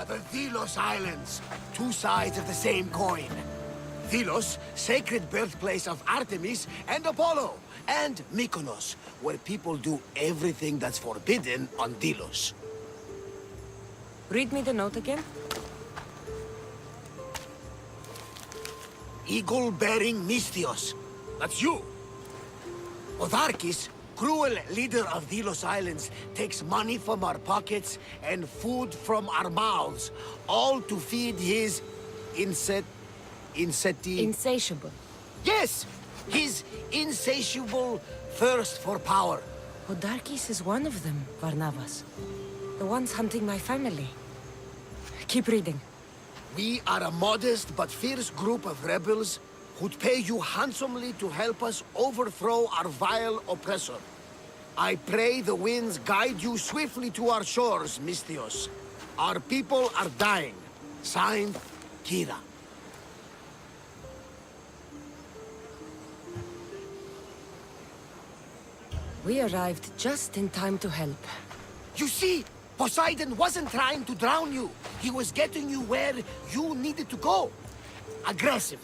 the Mykonos Islands. Two sides of the same coin. Mykonos, sacred birthplace of Artemis and Apollo. And Mykonos, where people do everything that's forbidden on Delos. Read me the note again. Eagle-bearing Mystios. That's you. Otharkis, cruel leader of Delos Islands, takes money from our pockets and food from our mouths, all to feed his Insatiable. Yes! His insatiable thirst for power. Odarkis is one of them, Varnavas. The ones hunting my family. Keep reading. We are a modest but fierce group of rebels who'd pay you handsomely to help us overthrow our vile oppressor. I pray the winds guide you swiftly to our shores, Mystios. Our people are dying. Signed, Kyra. We arrived just in time to help. You see, Poseidon wasn't trying to drown you. He was getting you where you needed to go. Aggressive.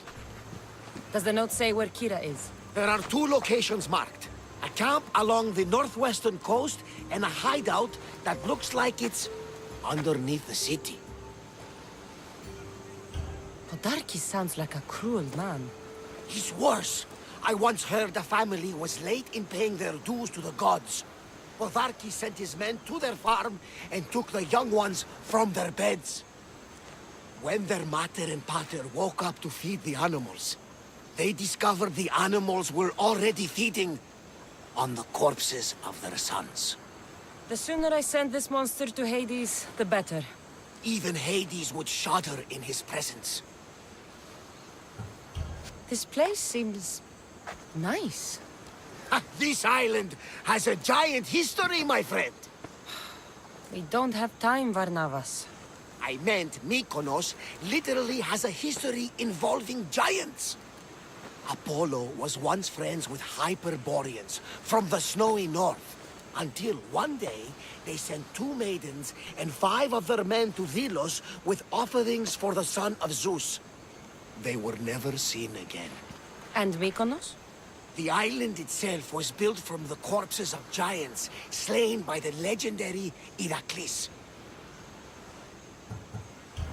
Does the note say where Kyra is? There are two locations marked. A camp along the northwestern coast and a hideout that looks like it's underneath the city. Odarkis sounds like a cruel man. He's worse. I once heard the family was late in paying their dues to the gods. Otharkis sent his men to their farm and took the young ones from their beds. When their mater and pater woke up to feed the animals, they discovered the animals were already feeding on the corpses of their sons. The sooner I send this monster to Hades, the better. Even Hades would shudder in his presence. This place seems nice. This island has a giant history, my friend. We don't have time, Varnavas. I meant Mykonos literally has a history involving giants. Apollo was once friends with Hyperboreans from the snowy north, until one day they sent 2 maidens and 5 of their men to Delos with offerings for the son of Zeus. They were never seen again. And Mykonos? The island itself was built from the corpses of giants slain by the legendary Iraklis.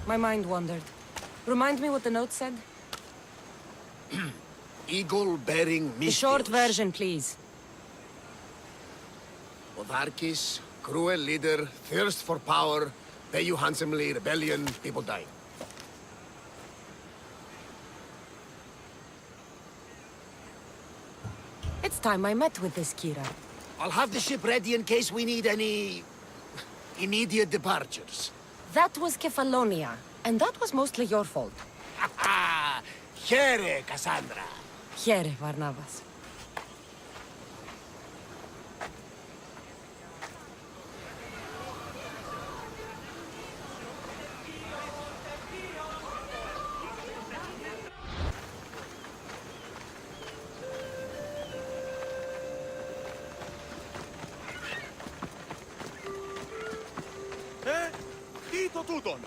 My mind wandered. Remind me what the note said? Eagle-bearing Mystios. The short version, please. Otharkis, cruel leader, thirst for power, pay you handsomely, rebellion, people dying. It's time I met with this Kyra. I'll have the ship ready in case we need any immediate departures. That was Kefalonia, and that was mostly your fault. Ha ha! Here, Kassandra. Here, Varnavas. Τι το τούτον!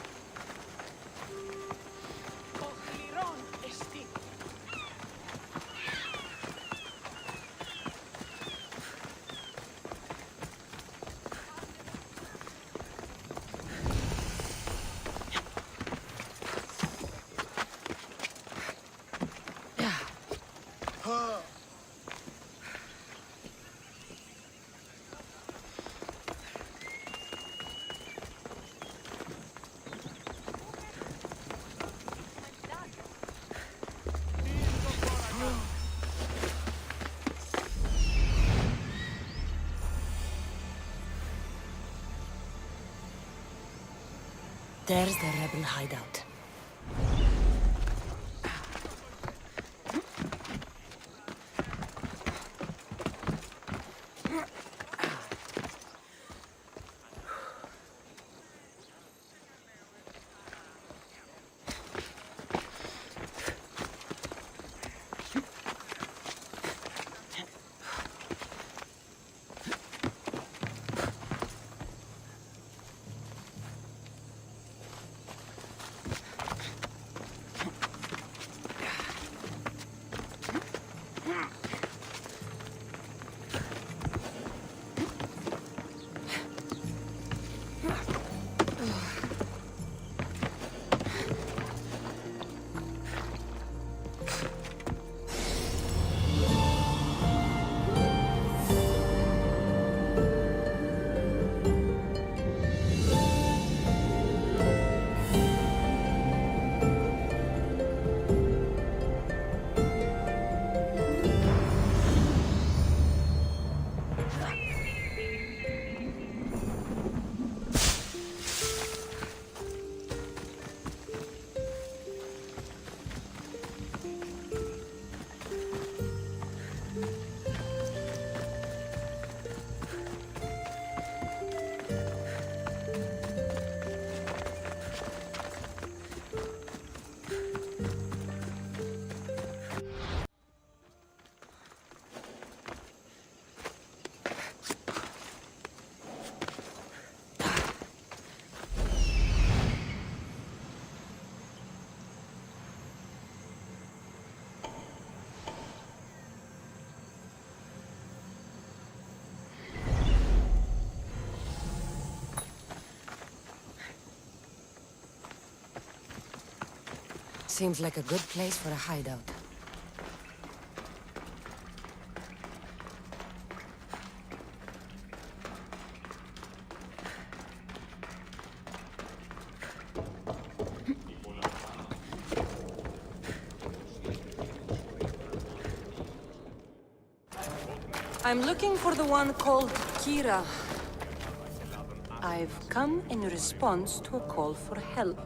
There's the rebel hideout. Seems like a good place for a hideout. I'm looking for the one called Kyra. I've come in response to a call for help.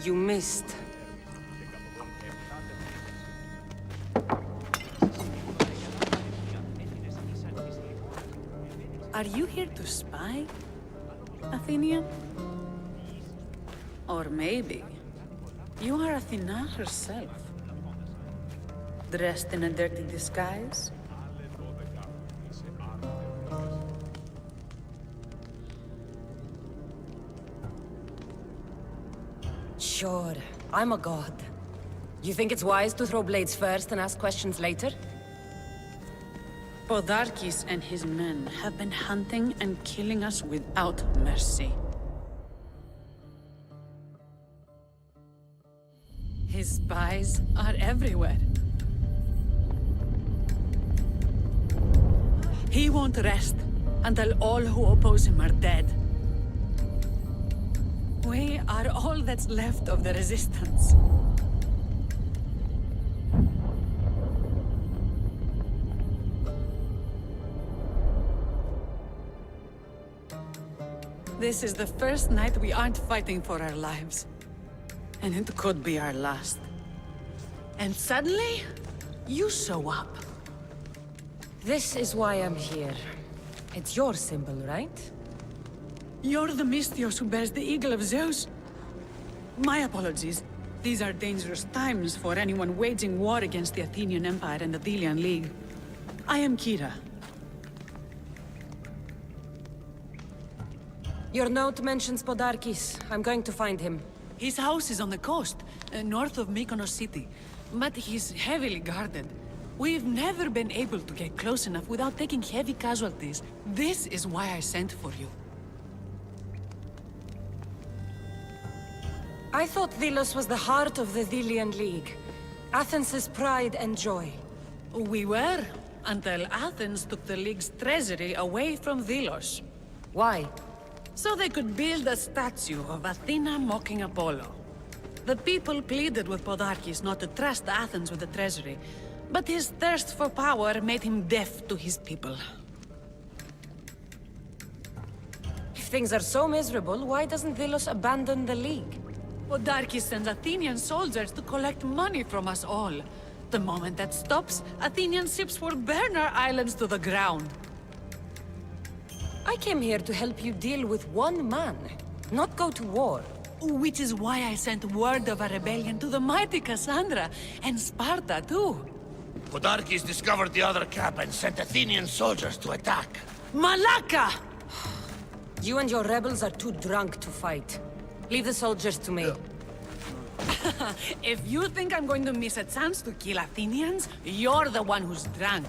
You missed. Are you here to spy, Athenian? Or maybe you are Athena herself, dressed in a dirty disguise? Sure, I'm a god. You think it's wise to throw blades first and ask questions later? Podarkis and his men have been hunting and killing us without mercy. His spies are everywhere. He won't rest until all who oppose him are dead. We are all that's left of the resistance. This is the first night we aren't fighting for our lives. And it could be our last. And suddenly, you show up. This is why I'm here. It's your symbol, right? You're the Mystios who bears the eagle of Zeus. My apologies. These are dangerous times for anyone waging war against the Athenian Empire and the Delian League. I am Kyra. Your note mentions Podarkis. I'm going to find him. His house is on the coast, north of Mykonos city. But he's heavily guarded. We've never been able to get close enough without taking heavy casualties. This is why I sent for you. I thought Delos was the heart of the Delian League. Athens' pride and joy. We were, until Athens took the League's treasury away from Delos. Why? So they could build a statue of Athena mocking Apollo. The people pleaded with Podarkis not to trust Athens with the treasury, but his thirst for power made him deaf to his people. If things are so miserable, why doesn't Delos abandon the League? Podarkis sends Athenian soldiers to collect money from us all. The moment that stops, Athenian ships will burn our islands to the ground. I came here to help you deal with one man, not go to war. Which is why I sent word of a rebellion to the mighty Kassandra, and Sparta too. Podarkis discovered the other camp and sent Athenian soldiers to attack. Malaka! You and your rebels are too drunk to fight. Leave the soldiers to me. If you think I'm going to miss a chance to kill Athenians, you're the one who's drunk.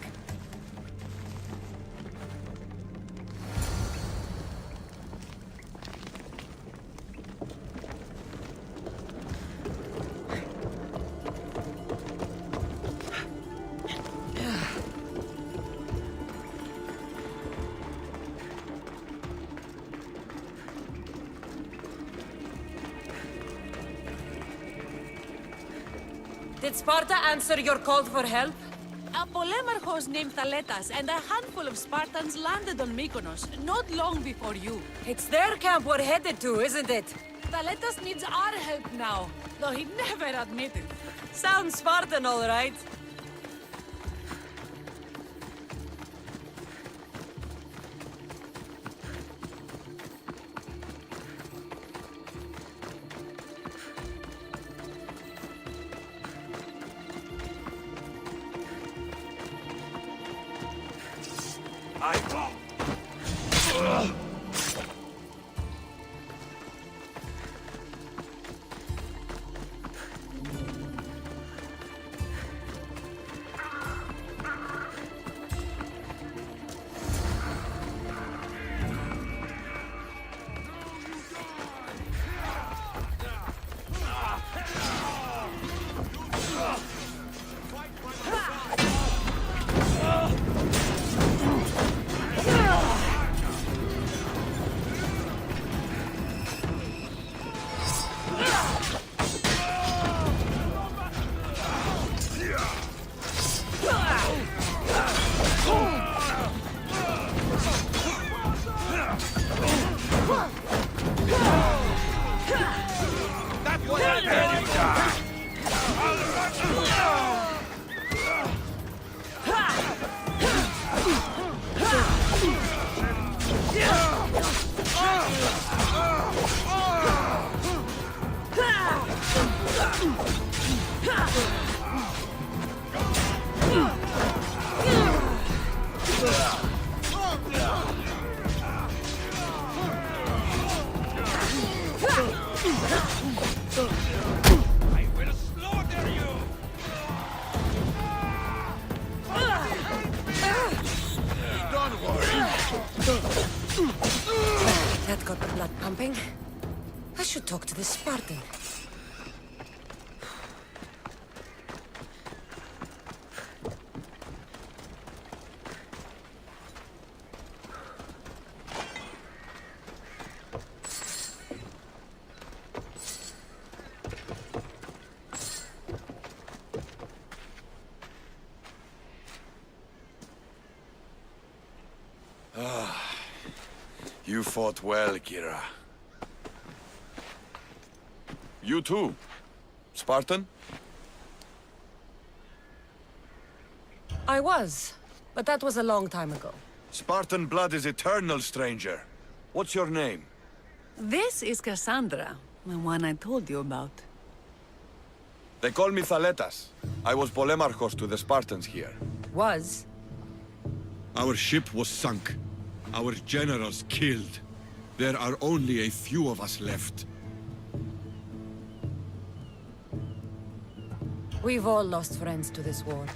Did Sparta answer your call for help? A polemarchos named Thaletas and a handful of Spartans landed on Mykonos, not long before you. It's their camp we're headed to, isn't it? Thaletas needs our help now, though he'd never admit it. Sounds Spartan, all right. got the blood pumping. I should talk to this Spartan. You fought well, Kyra. You too, Spartan? I was, but that was a long time ago. Spartan blood is eternal, stranger. What's your name? This is Kassandra, the one I told you about. They call me Thaletas. I was Polemarchos to the Spartans here. Was? Our ship was sunk. Our generals killed. There are only a few of us left. We've all lost friends to this war.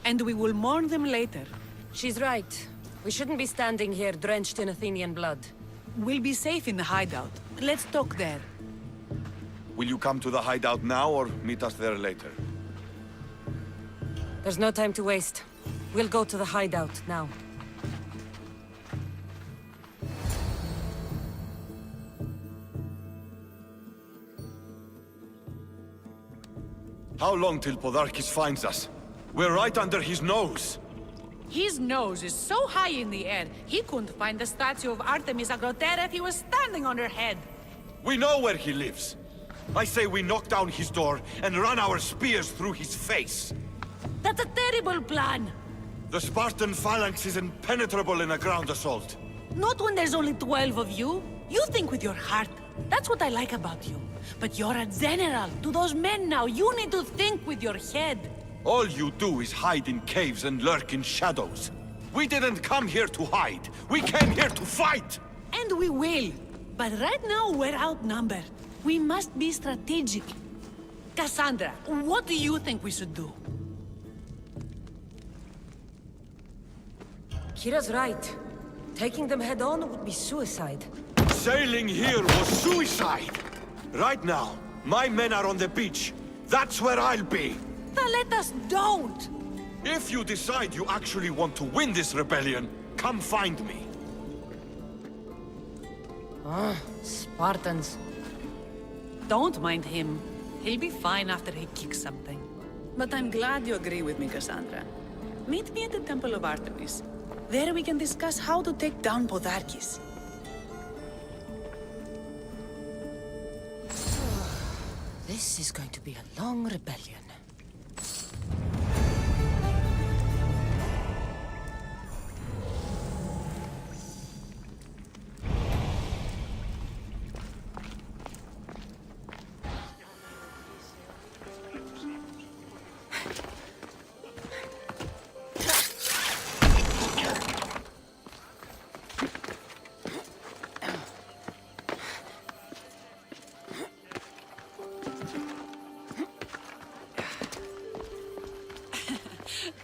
And we will mourn them later. She's right. We shouldn't be standing here drenched in Athenian blood. We'll be safe in the hideout. Let's talk there. Will you come to the hideout now or meet us there later? There's no time to waste. We'll go to the hideout now. How long till Podarkis finds us? We're right under his nose. His nose is so high in the air, he couldn't find the statue of Artemis Agrotera if he was standing on her head. We know where he lives. I say we knock down his door and run our spears through his face. That's a terrible plan! The Spartan phalanx is impenetrable in a ground assault. Not when there's only 12 of you. You think with your heart. That's what I like about you. But you're a general. To those men now, you need to think with your head. All you do is hide in caves and lurk in shadows. We didn't come here to hide. We came here to fight! And we will. But right now, we're outnumbered. We must be strategic. Kassandra, what do you think we should do? Kyra's right. Taking them head-on would be suicide. Sailing here was suicide! Right now, my men are on the beach. That's where I'll be. Let us don't! If you decide you actually want to win this rebellion, come find me. Spartans. Don't mind him. He'll be fine after he kicks something. But I'm glad you agree with me, Kassandra. Meet me at the Temple of Artemis. There we can discuss how to take down Podarkis. This is going to be a long rebellion.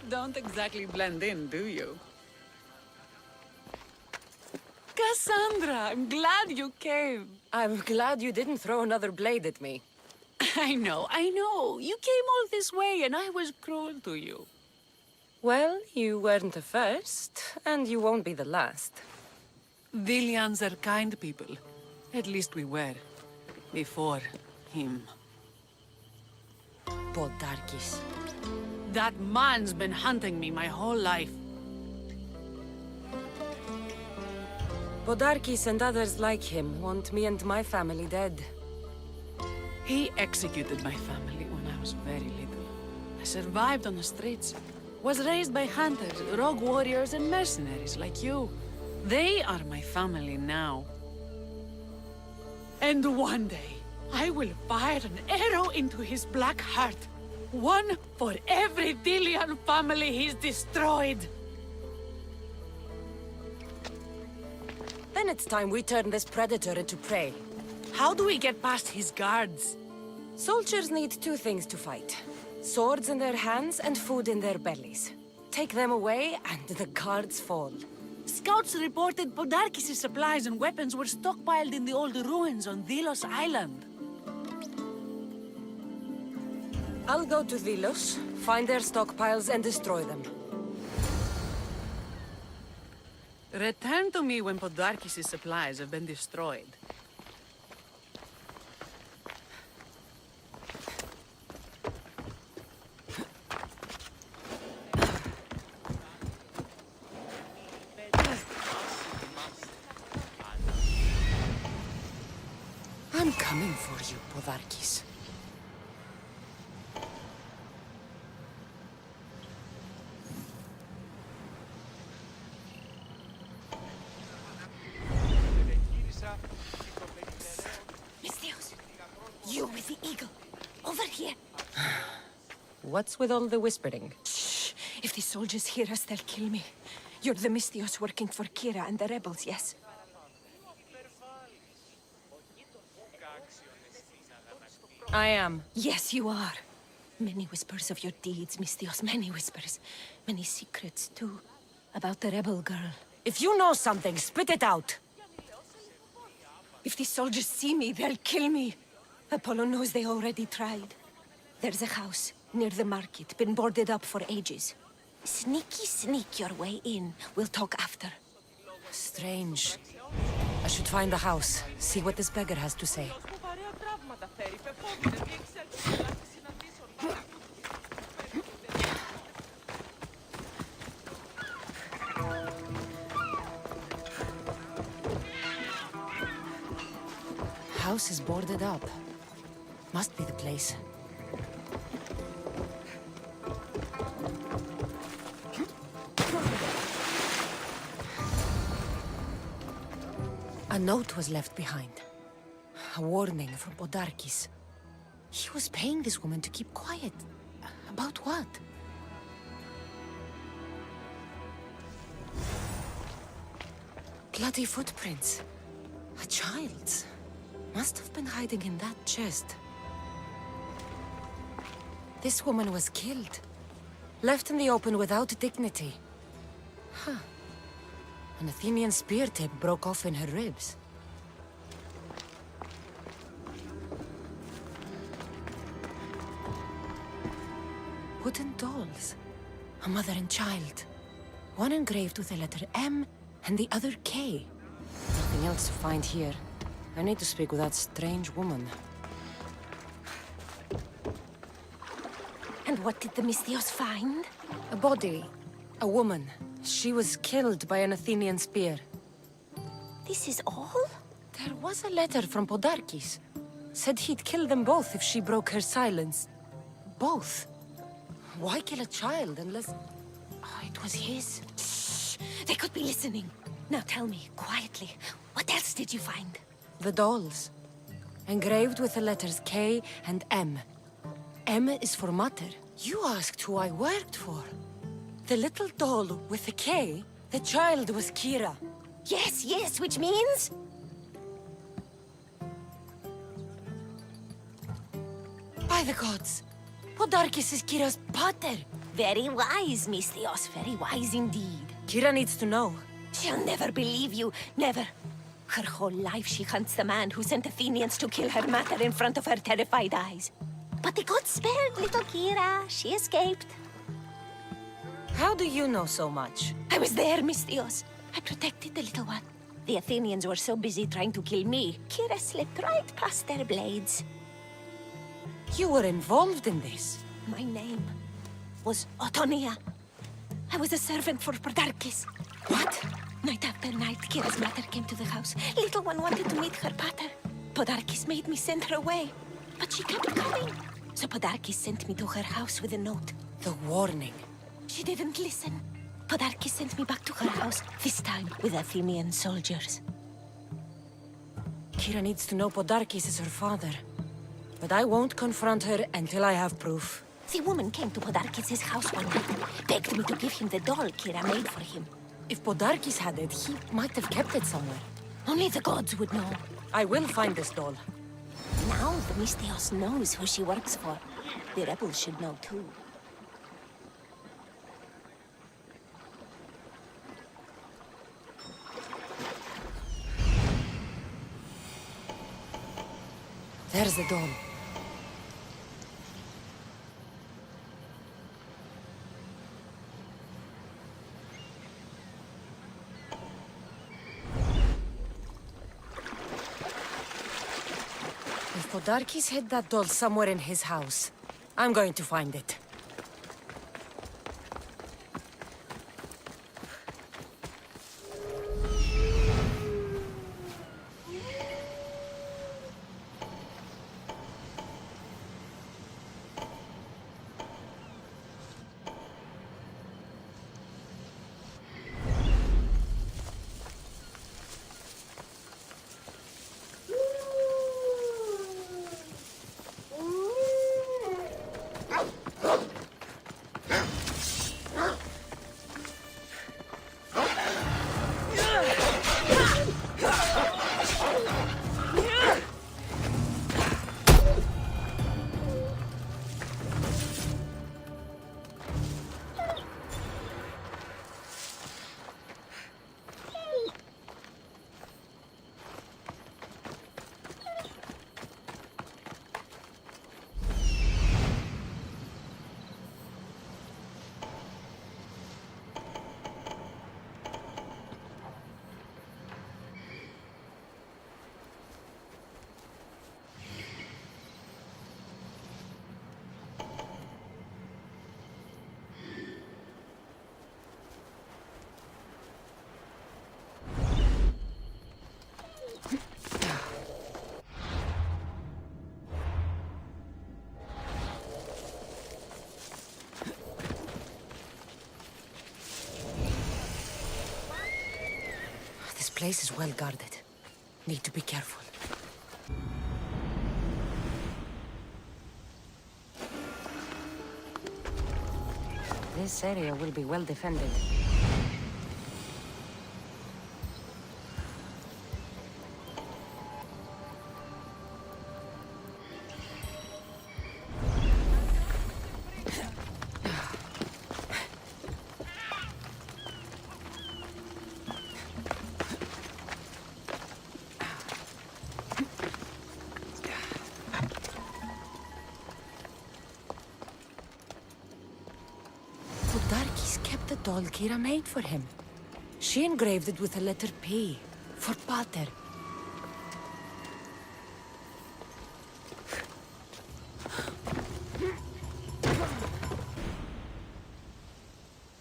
Don't exactly blend in, do you? Kassandra, I'm glad you came. I'm glad you didn't throw another blade at me. I know. You came all this way and I was cruel to you. Well, you weren't the first, and you won't be the last. Vilians are kind people. At least we were. Before him. Podarkis. That man's been hunting me my whole life. Podarkis and others like him want me and my family dead. He executed my family when I was very little. I survived on the streets. Was raised by hunters, rogue warriors, and mercenaries like you. They are my family now. And one day, I will fire an arrow into his black heart. One for every Delian family he's destroyed. Then it's time we turn this predator into prey. How do we get past his guards? Soldiers need two things to fight. Swords in their hands and food in their bellies. Take them away, and the guards fall. Scouts reported Podarkis' supplies and weapons were stockpiled in the old ruins on Mykonos Island. I'll go to Vilos, find their stockpiles, and destroy them. Return to me when Podarkis' supplies have been destroyed. I'm coming for you, Podarkis. Mystios, you with the eagle. Over here. What's with all the whispering? Shh. If the soldiers hear us, they'll kill me. You're the Mystios working for Kyra and the rebels, yes? I am. Yes, you are. Many whispers of your deeds, Mystios. Many whispers. Many secrets, too. About the rebel girl. If you know something, spit it out! If the soldiers see me, they'll kill me. Apollo knows they already tried. There's a house near the market, been boarded up for ages. Sneak your way in. We'll talk after. Strange. I should find the house, see what this beggar has to say. House is boarded up. Must be the place. A note was left behind. A warning from Podarkis. He was paying this woman to keep quiet. About what? Bloody footprints. A child's. Must have been hiding in that chest. This woman was killed. Left in the open without dignity. Huh. An Athenian spear tip broke off in her ribs. Wooden dolls. A mother and child. One engraved with the letter M and the other K. Nothing else to find here. I need to speak with that strange woman. And what did the Mystios find? A body. A woman. She was killed by an Athenian spear. This is all? There was a letter from Podarkis. Said he'd kill them both if she broke her silence. Both? Why kill a child unless... Oh, it was his. Shh! They could be listening. Now tell me, quietly, what else did you find? The dolls. Engraved with the letters K and M. M is for Mater. You asked who I worked for. The little doll with the K, the child was Kyra. Yes, which means? By the gods! Podarkis is Kyra's pater! Very wise, Mystios, very wise indeed. Kyra needs to know. She'll never believe you, never. Her whole life she hunts the man who sent Athenians to kill her mater in front of her terrified eyes. But the gods spared little Kyra. She escaped. How do you know so much? I was there, Mystios. I protected the little one. The Athenians were so busy trying to kill me, Kyra slipped right past their blades. You were involved in this. My name was Otonia. I was a servant for Podarkis. What? Night after night, Kyra's mother came to the house. Little one wanted to meet her pater. Podarkis made me send her away, but she kept coming. So Podarkis sent me to her house with a note. The warning. She didn't listen. Podarkis sent me back to her house, this time with Athenian soldiers. Kyra needs to know Podarkis is her father. But I won't confront her until I have proof. The woman came to Podarkis' house one night, begged me to give him the doll Kyra made for him. If Podarkis had it, he might have kept it somewhere. Only the gods would know. I will find this doll. Now the Mystios knows who she works for. The rebels should know too. There's the doll. If Podarkis hid that doll somewhere in his house, I'm going to find it. This place is well guarded. Need to be careful. This area will be well defended. Podarkis kept the doll Kyra made for him. She engraved it with the letter P, for Pater.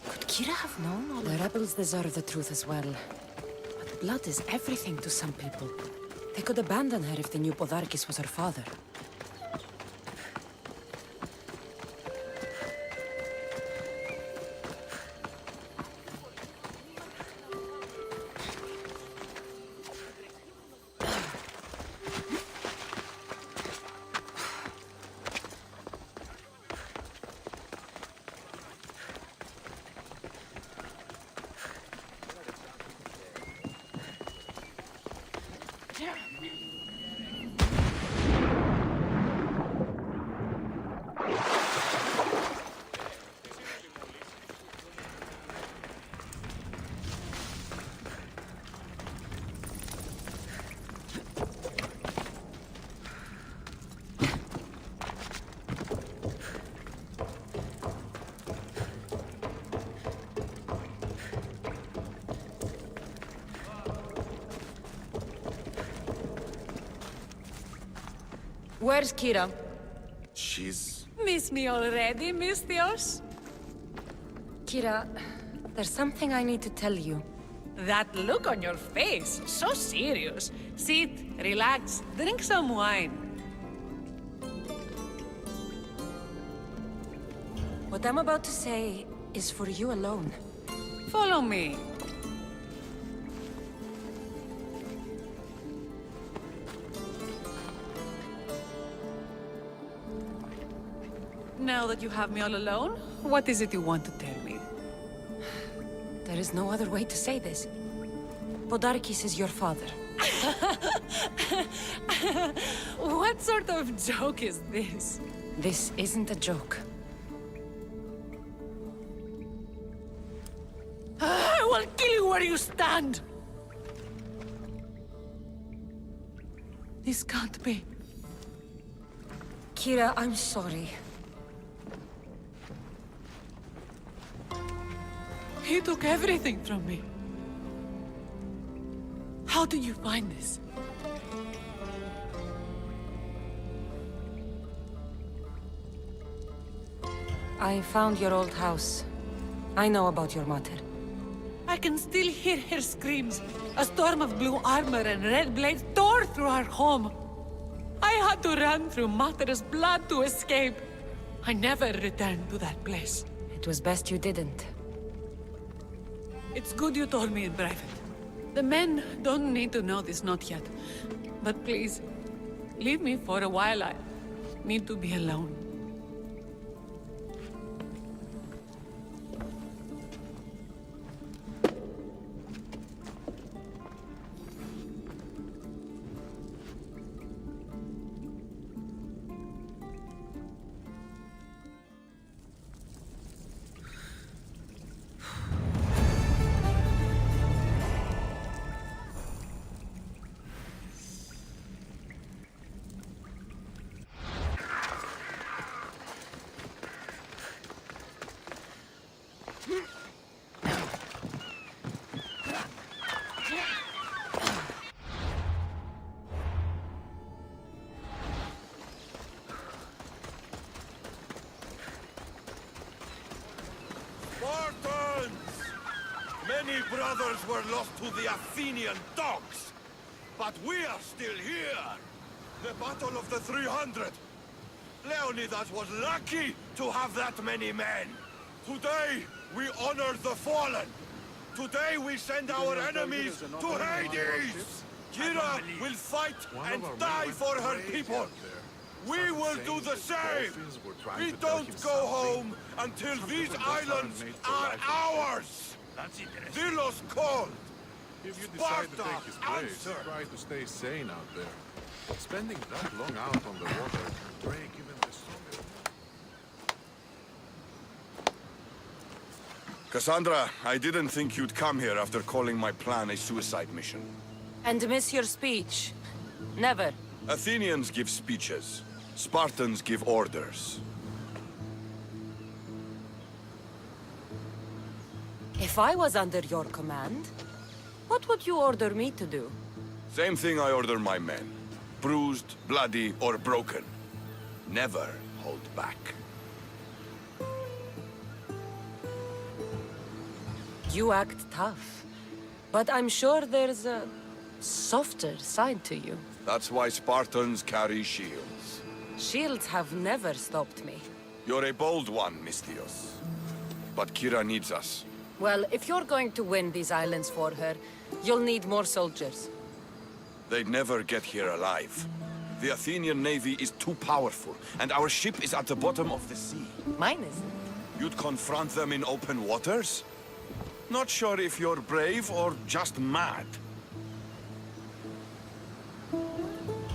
Could Kyra have known all? The rebels deserve the truth as well. But blood is everything to some people. They could abandon her if they knew Podarkis was her father. Where's Kyra? She's... Miss me already, Mistios? Kyra, there's something I need to tell you. That look on your face, so serious. Sit, relax, drink some wine. What I'm about to say is for you alone. Follow me. Now that you have me all alone, what is it you want to tell me? There is no other way to say this. Podarkis is your father. What sort of joke is this? This isn't a joke. I will kill you where you stand! This can't be. Kyra, I'm sorry. He took everything from me. How did you find this? I found your old house. I know about your mother. I can still hear her screams. A storm of blue armor and red blades tore through our home. I had to run through Mater's blood to escape. I never returned to that place. It was best you didn't. It's good you told me in private. The men don't need to know this, not yet. But please, leave me for a while. I need to be alone. Spartans! Many brothers were lost to the Athenian dogs, but we are still here. The Battle of the 300. Leonidas was lucky to have that many men. Today, we honor the fallen. Today, we send our enemies to Hades. Kyra will fight and die for her people. We will do the same. We don't go home until these islands are ours. Delos called. If you decide to Sparta, take his place, answer. try to stay sane out there. Spending that long out on the water can break even the strongest. Kassandra, I didn't think you'd come here after calling my plan a suicide mission. And miss your speech. Never. Athenians give speeches. Spartans give orders. If I was under your command, what would you order me to do? Same thing I order my men. Bruised, bloody, or broken. Never hold back. You act tough, but I'm sure there's a softer side to you. That's why Spartans carry shields. Shields have never stopped me. You're a bold one, Mystios. But Kyra needs us. Well, if you're going to win these islands for her, you'll need more soldiers. They'd never get here alive. The Athenian navy is too powerful, and our ship is at the bottom of the sea. Mine is. You'd confront them in open waters? Not sure if you're brave or just mad.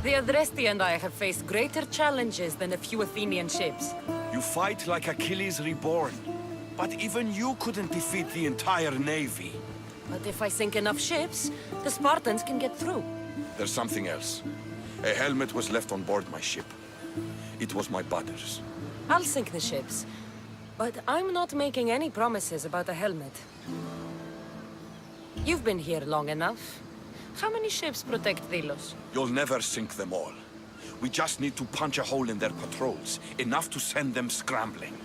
The Adresti and I have faced greater challenges than a few Athenian ships. You fight like Achilles reborn. But even you couldn't defeat the entire navy. But if I sink enough ships, the Spartans can get through. There's something else. A helmet was left on board my ship. It was my brother's. I'll sink the ships, but I'm not making any promises about a helmet. You've been here long enough. How many ships protect Delos? You'll never sink them all. We just need to punch a hole in their patrols, enough to send them scrambling.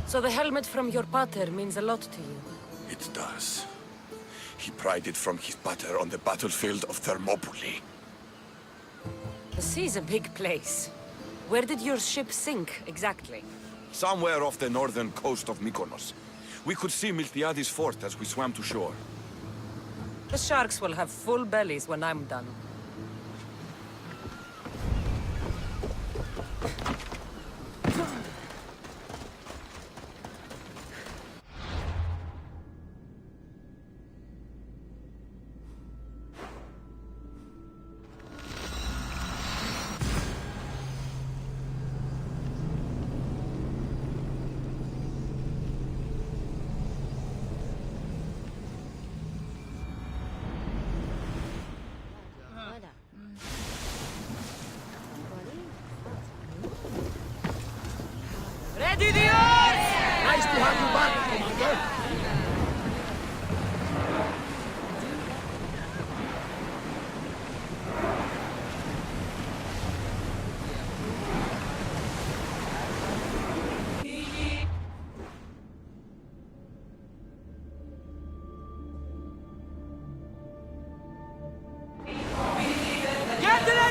So the helmet from your pater means a lot to you. It does. He pried it from his pater on the battlefield of Thermopylae. The sea's a big place. Where did your ship sink, exactly? Somewhere off the northern coast of Mykonos. We could see Miltiades' fort as we swam to shore. The sharks will have full bellies when I'm done.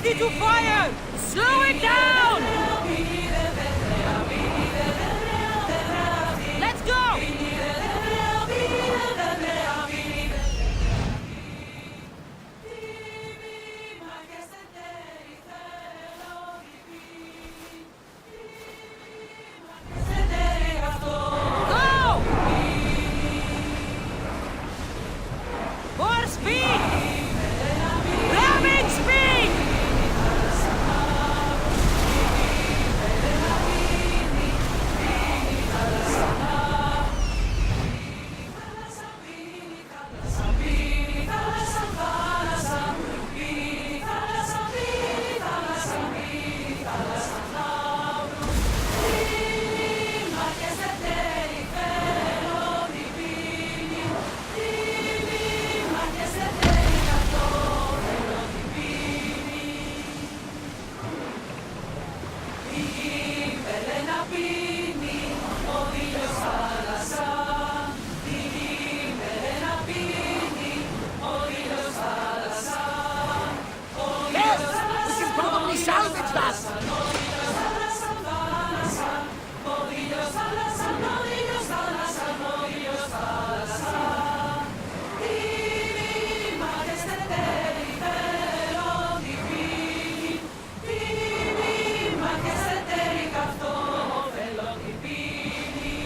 ready to fire! Slow it down! Let's go! Go! More speed! Ramming speed! Yes! We can probably salvage that!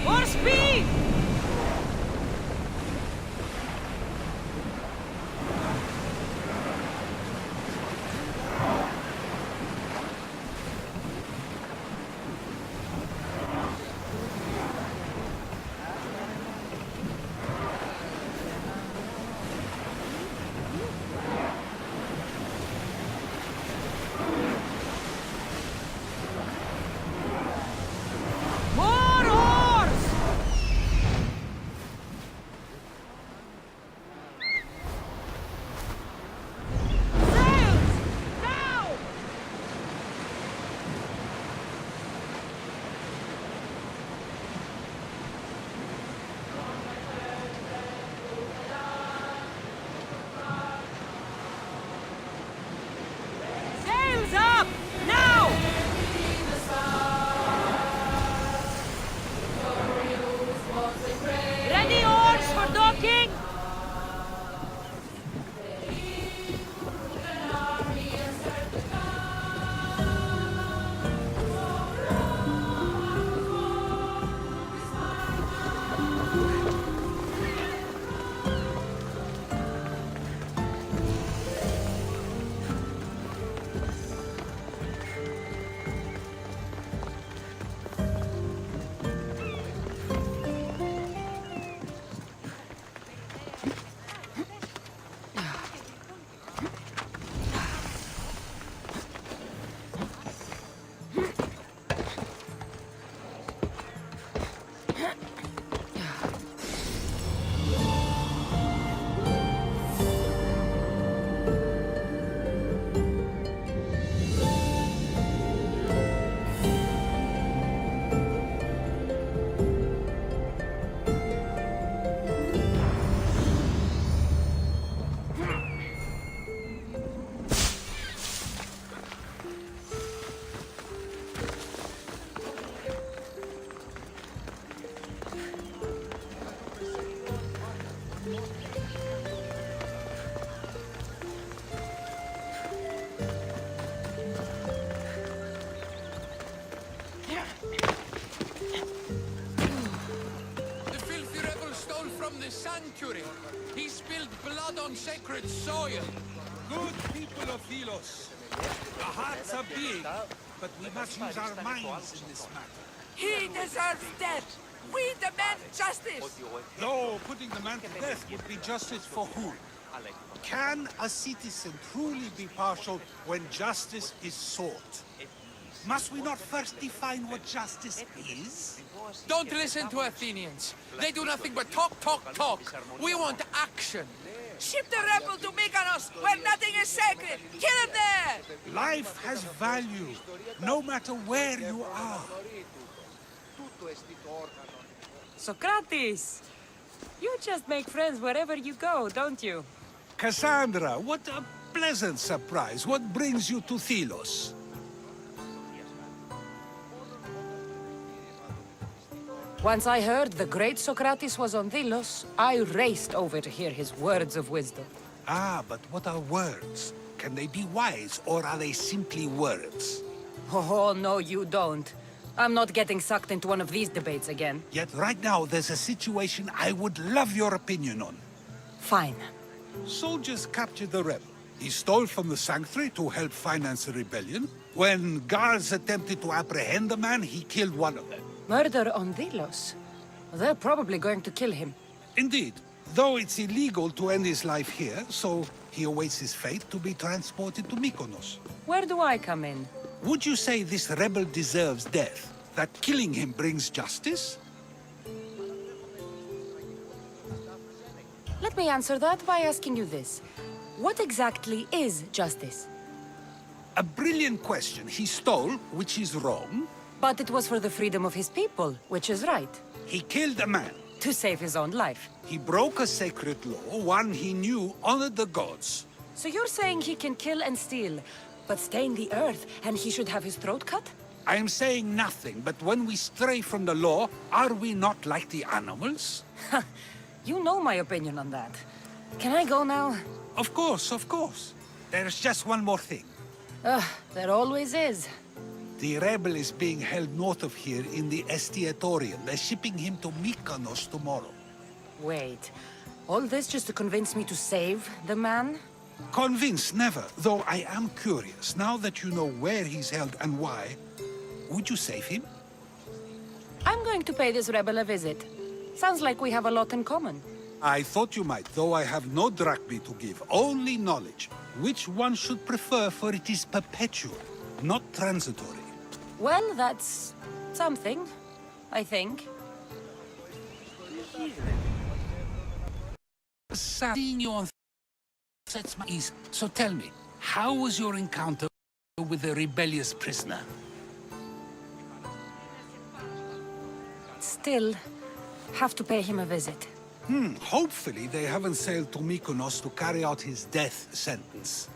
More speed! More oars! Sails! Now! Sails up! Now! Ready oars for docking? The filthy rebel stole from the sanctuary. He spilled blood on sacred soil. Good people of Philos. The hearts are big, but we must use our minds in this matter. He deserves death. We demand justice. Though putting the man to death would be justice for who? Can a citizen truly be partial when justice is sought? Must we not first define what justice is? Don't listen to Athenians. They do nothing but talk, talk, talk. We want action. Ship the rebel to Mykonos, where nothing is sacred. Kill him there! Life has value, no matter where you are. Socrates! You just make friends wherever you go, don't you? Kassandra, what a pleasant surprise. What brings you to Thelos? Once I heard the great Socrates was on Delos, I raced over to hear his words of wisdom. Ah, but what are words? Can they be wise, or are they simply words? Oh, no, you don't. I'm not getting sucked into one of these debates again. Yet right now, there's a situation I would love your opinion on. Fine. Soldiers captured the rebel. He stole from the sanctuary to help finance the rebellion. When guards attempted to apprehend the man, he killed one of them. Murder on Delos? They're probably going to kill him. Indeed, though it's illegal to end his life here, so he awaits his fate to be transported to Mykonos. Where do I come in? Would you say this rebel deserves death? That killing him brings justice? Let me answer that by asking you this. What exactly is justice? A brilliant question. He stole, which is wrong. But it was for the freedom of his people, which is right. He killed a man. To save his own life. He broke a sacred law, one he knew honored the gods. So you're saying he can kill and steal, but stain the earth, and he should have his throat cut? I am saying nothing, but when we stray from the law, are we not like the animals? You know my opinion on that. Can I go now? Of course, of course. There's just one more thing. There always is. The rebel is being held north of here in the Estiatorium. They're shipping him to Mykonos tomorrow. Wait, all this just to convince me to save the man? Convinced, never. Though I am curious, now that you know where he's held and why, would you save him? I'm going to pay this rebel a visit. Sounds like we have a lot in common. I thought you might, though I have no drachmae to give, only knowledge. Which one should prefer, for it is perpetual, not transitory. Well, that's something, I think. Seeing you on sets my ease. So tell me, how was your encounter with the rebellious prisoner? Still, have to pay him a visit. Hopefully they haven't sailed to Mykonos to carry out his death sentence.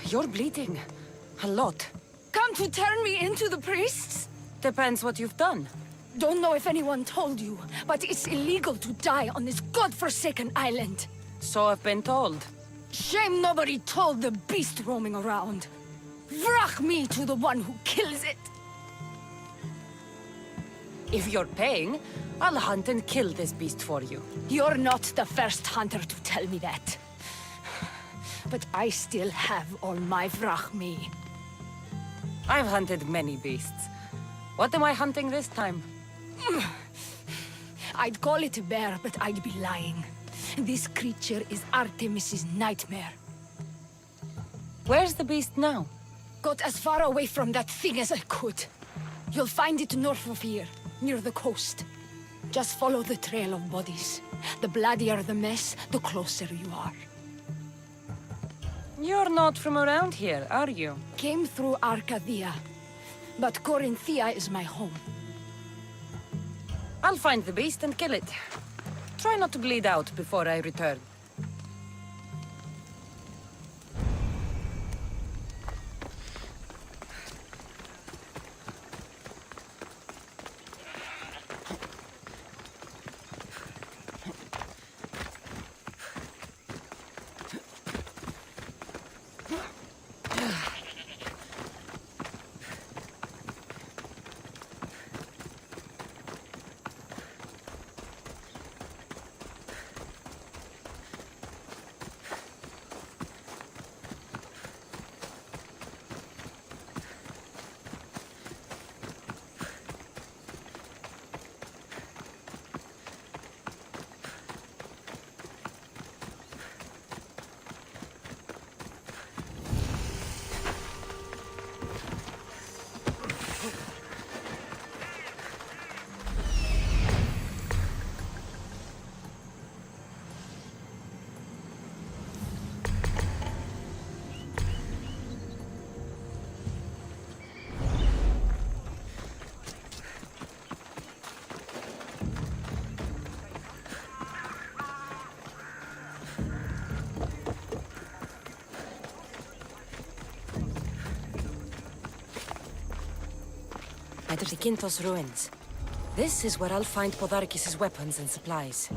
You're bleeding. A lot. Come to turn me into the priests? Depends what you've done. Don't know if anyone told you, but it's illegal to die on this godforsaken island. So I've been told. Shame nobody told the beast roaming around. Vrach me to the one who kills it. If you're paying, I'll hunt and kill this beast for you. You're not the first hunter to tell me that. But I still have all my vrach me. I've hunted many beasts. What am I hunting this time? I'd call it a bear, but I'd be lying. This creature is Artemis's nightmare. Where's the beast now? Got as far away from that thing as I could. You'll find it north of here, near the coast. Just follow the trail of bodies. The bloodier the mess, the closer you are. You're not from around here, are you? Came through Arcadia, but Corinthia is my home. I'll find the beast and kill it. Try not to bleed out before I return. at the Kintos ruins. This is where I'll find Podarkis' weapons and supplies.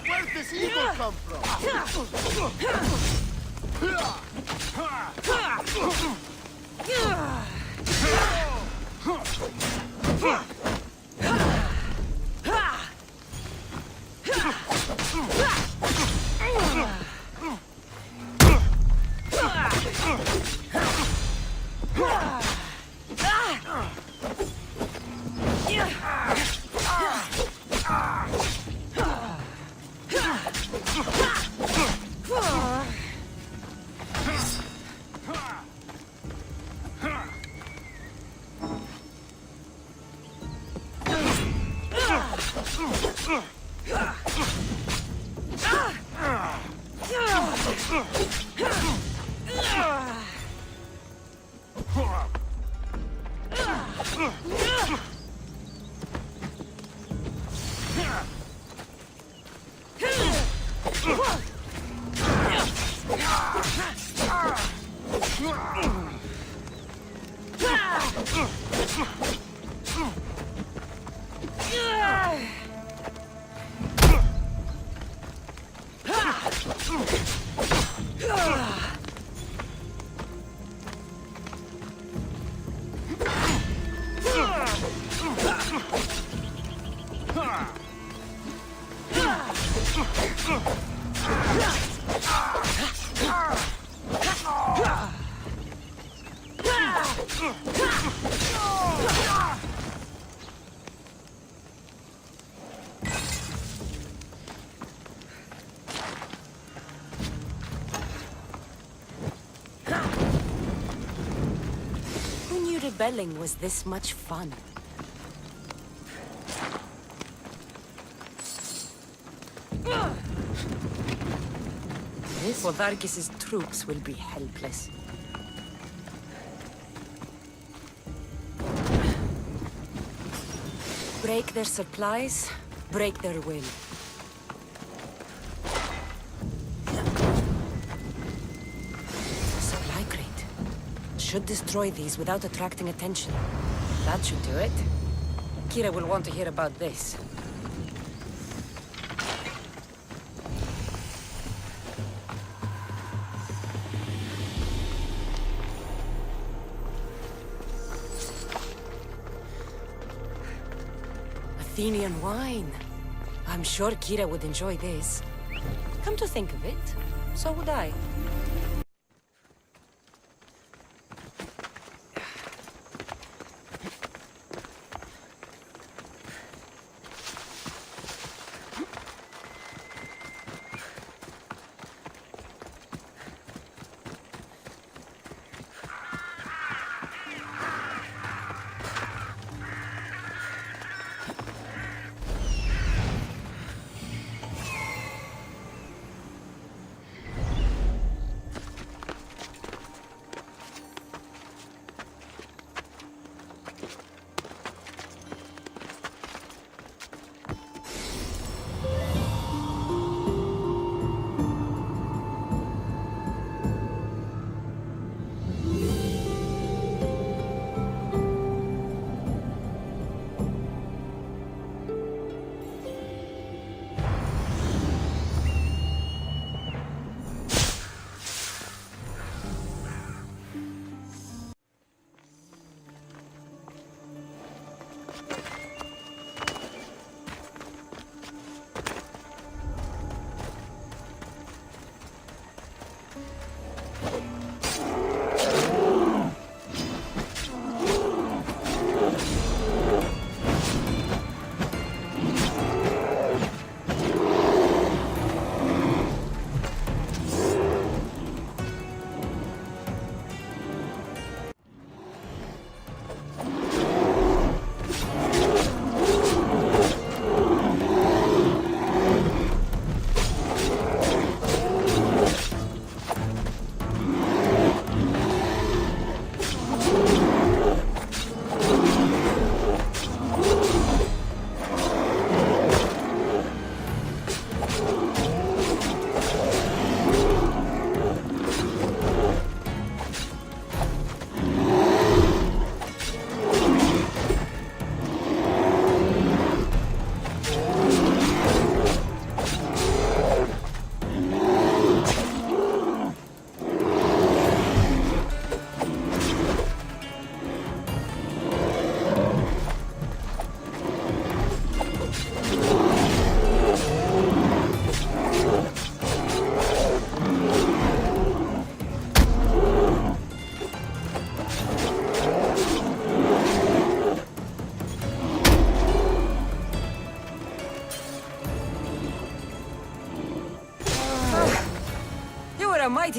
Where's this evil come from? Who knew rebelling was this much fun? This Podarkis' troops will be helpless. Break their supplies, break their will. A supply crate. Should destroy these without attracting attention. That should do it. Kyra will want to hear about this. Athenian wine. I'm sure Kyra would enjoy this. Come to think of it, so would I.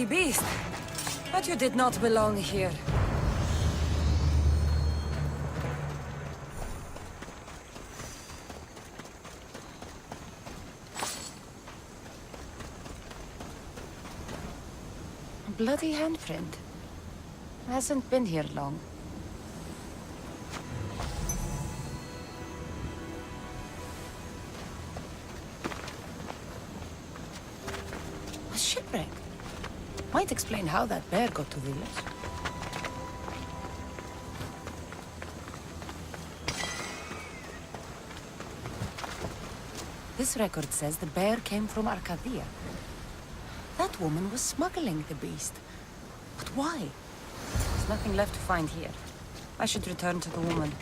pretty beast. But you did not belong here. A bloody handprint. Hasn't been here long. A shipwreck. Might explain how that bear got to Vilos. This record says the bear came from Arcadia. That woman was smuggling the beast. But why? There's nothing left to find here. I should return to the woman.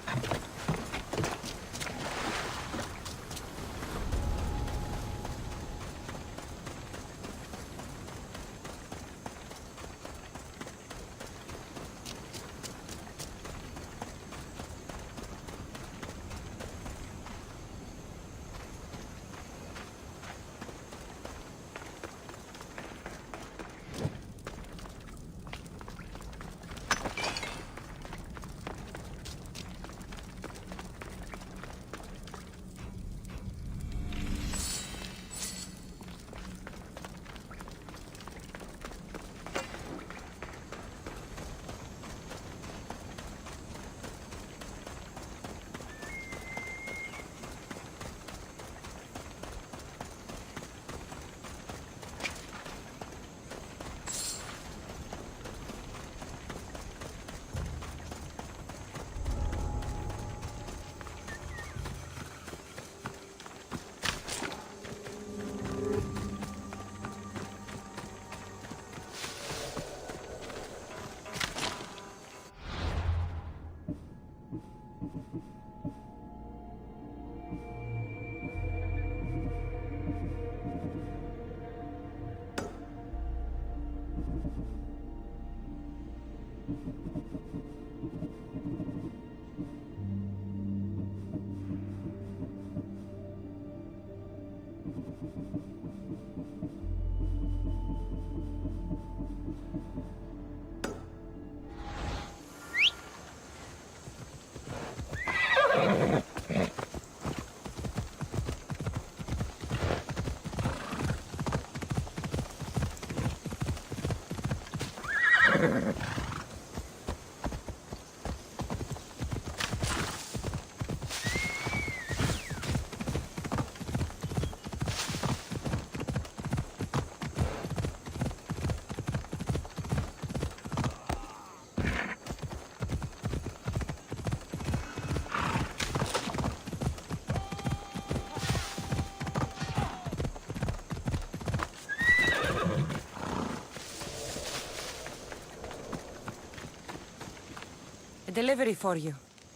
A delivery for you.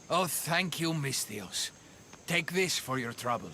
Oh, thank you, Misthios. Take this for your trouble.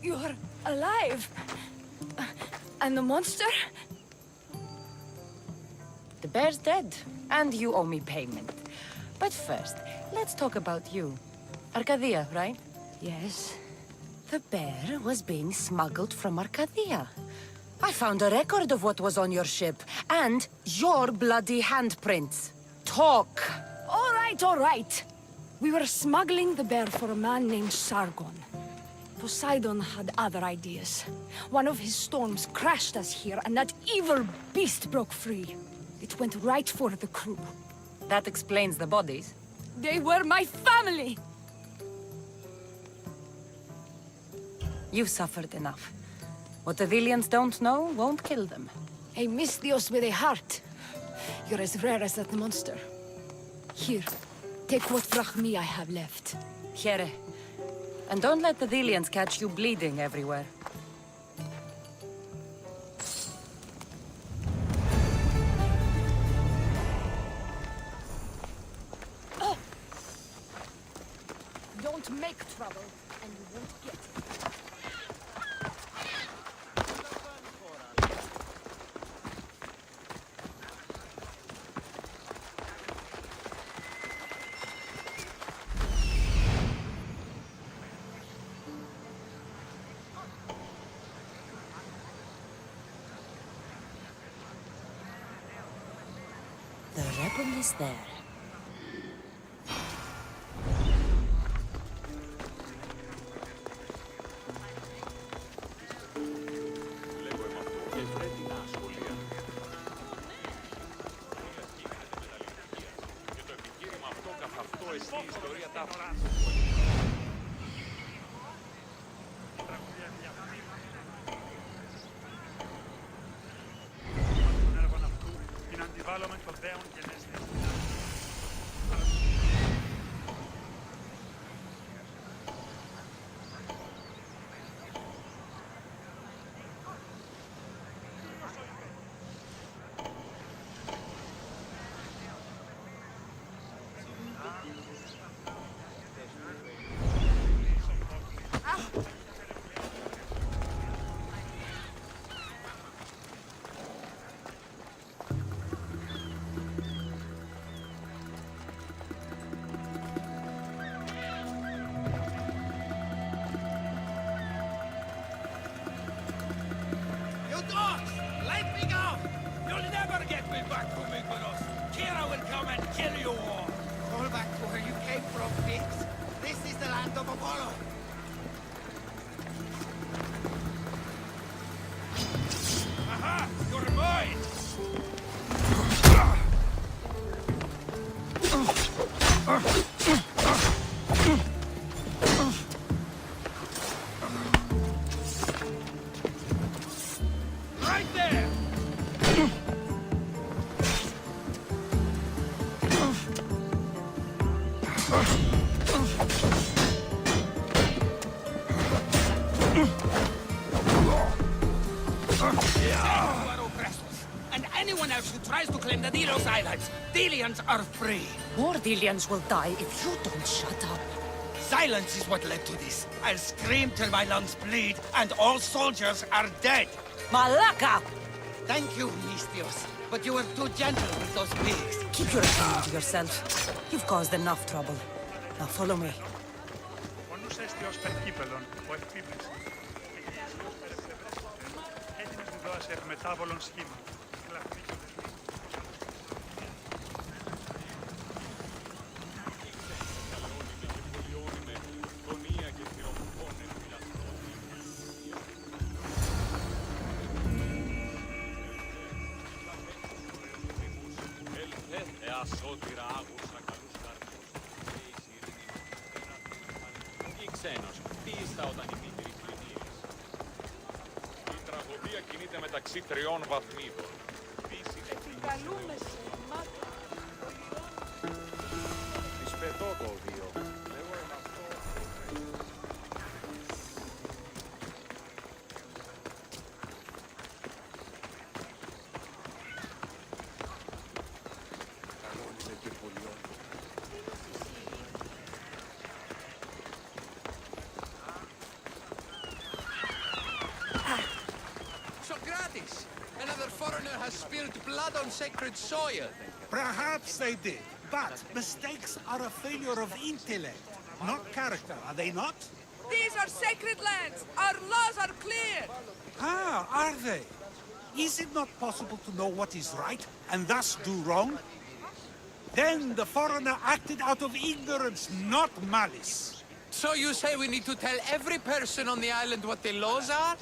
You're alive? And the monster? The bear's dead, and you owe me payment. But first, let's talk about you. Arcadia, right? Yes. The bear was being smuggled from Arcadia. I found a record of what was on your ship, and your bloody handprints. Talk! All right. We were smuggling the bear for a man named Sargon. Poseidon had other ideas. One of his storms crashed us here, and that evil beast broke free. It went right for the crew. That explains the bodies. They were my family! You've suffered enough. What the Villians don't know won't kill them. A Misthios with a heart. You're as rare as that monster. Here, take what Vrachmi I have left. Here. And don't let the Villians catch you bleeding everywhere. Don't make trouble, and you won't get it. The rebel is there. You dogs! Let me go! You'll never get me back to Mykonos! Kyra will come and kill you all! Roll back to where you came from, pigs. This is the land of Apollo. Aha! You're mine! Right there! And anyone else who tries to claim the Delos Islands, Delians are free. More Delians will die if you don't shut up. Silence is what led to this. I'll scream till my lungs bleed, and all soldiers are dead. Malaka! Thank you, Misthios, but you were too gentle with those pigs. Keep your opinion to yourself. You've caused enough trouble. Now follow me. Η τραγωδία κινείται μεταξύ τριών βαθμίδων. Socrates! Another foreigner has spilled blood on sacred soil. Perhaps they did, but mistakes are a failure of intellect, not character, are they not? These are sacred lands! Our laws are clear! Ah, are they? Is it not possible to know what is right and thus do wrong? Then the foreigner acted out of ignorance, not malice. So you say we need to tell every person on the island what the laws are?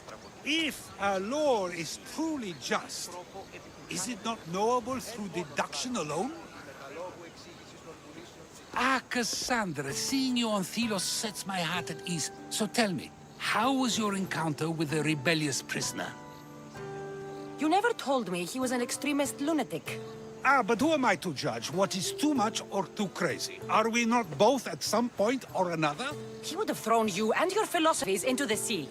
If a law is truly just, is it not knowable through deduction alone? Ah, Kassandra, seeing you on Thelos sets my heart at ease. So tell me, How was your encounter with the rebellious prisoner? You never told me he was an extremist lunatic. Ah, but who am I to judge what is too much or too crazy? Are we not both at some point or another? He would have thrown you and your philosophies into the sea.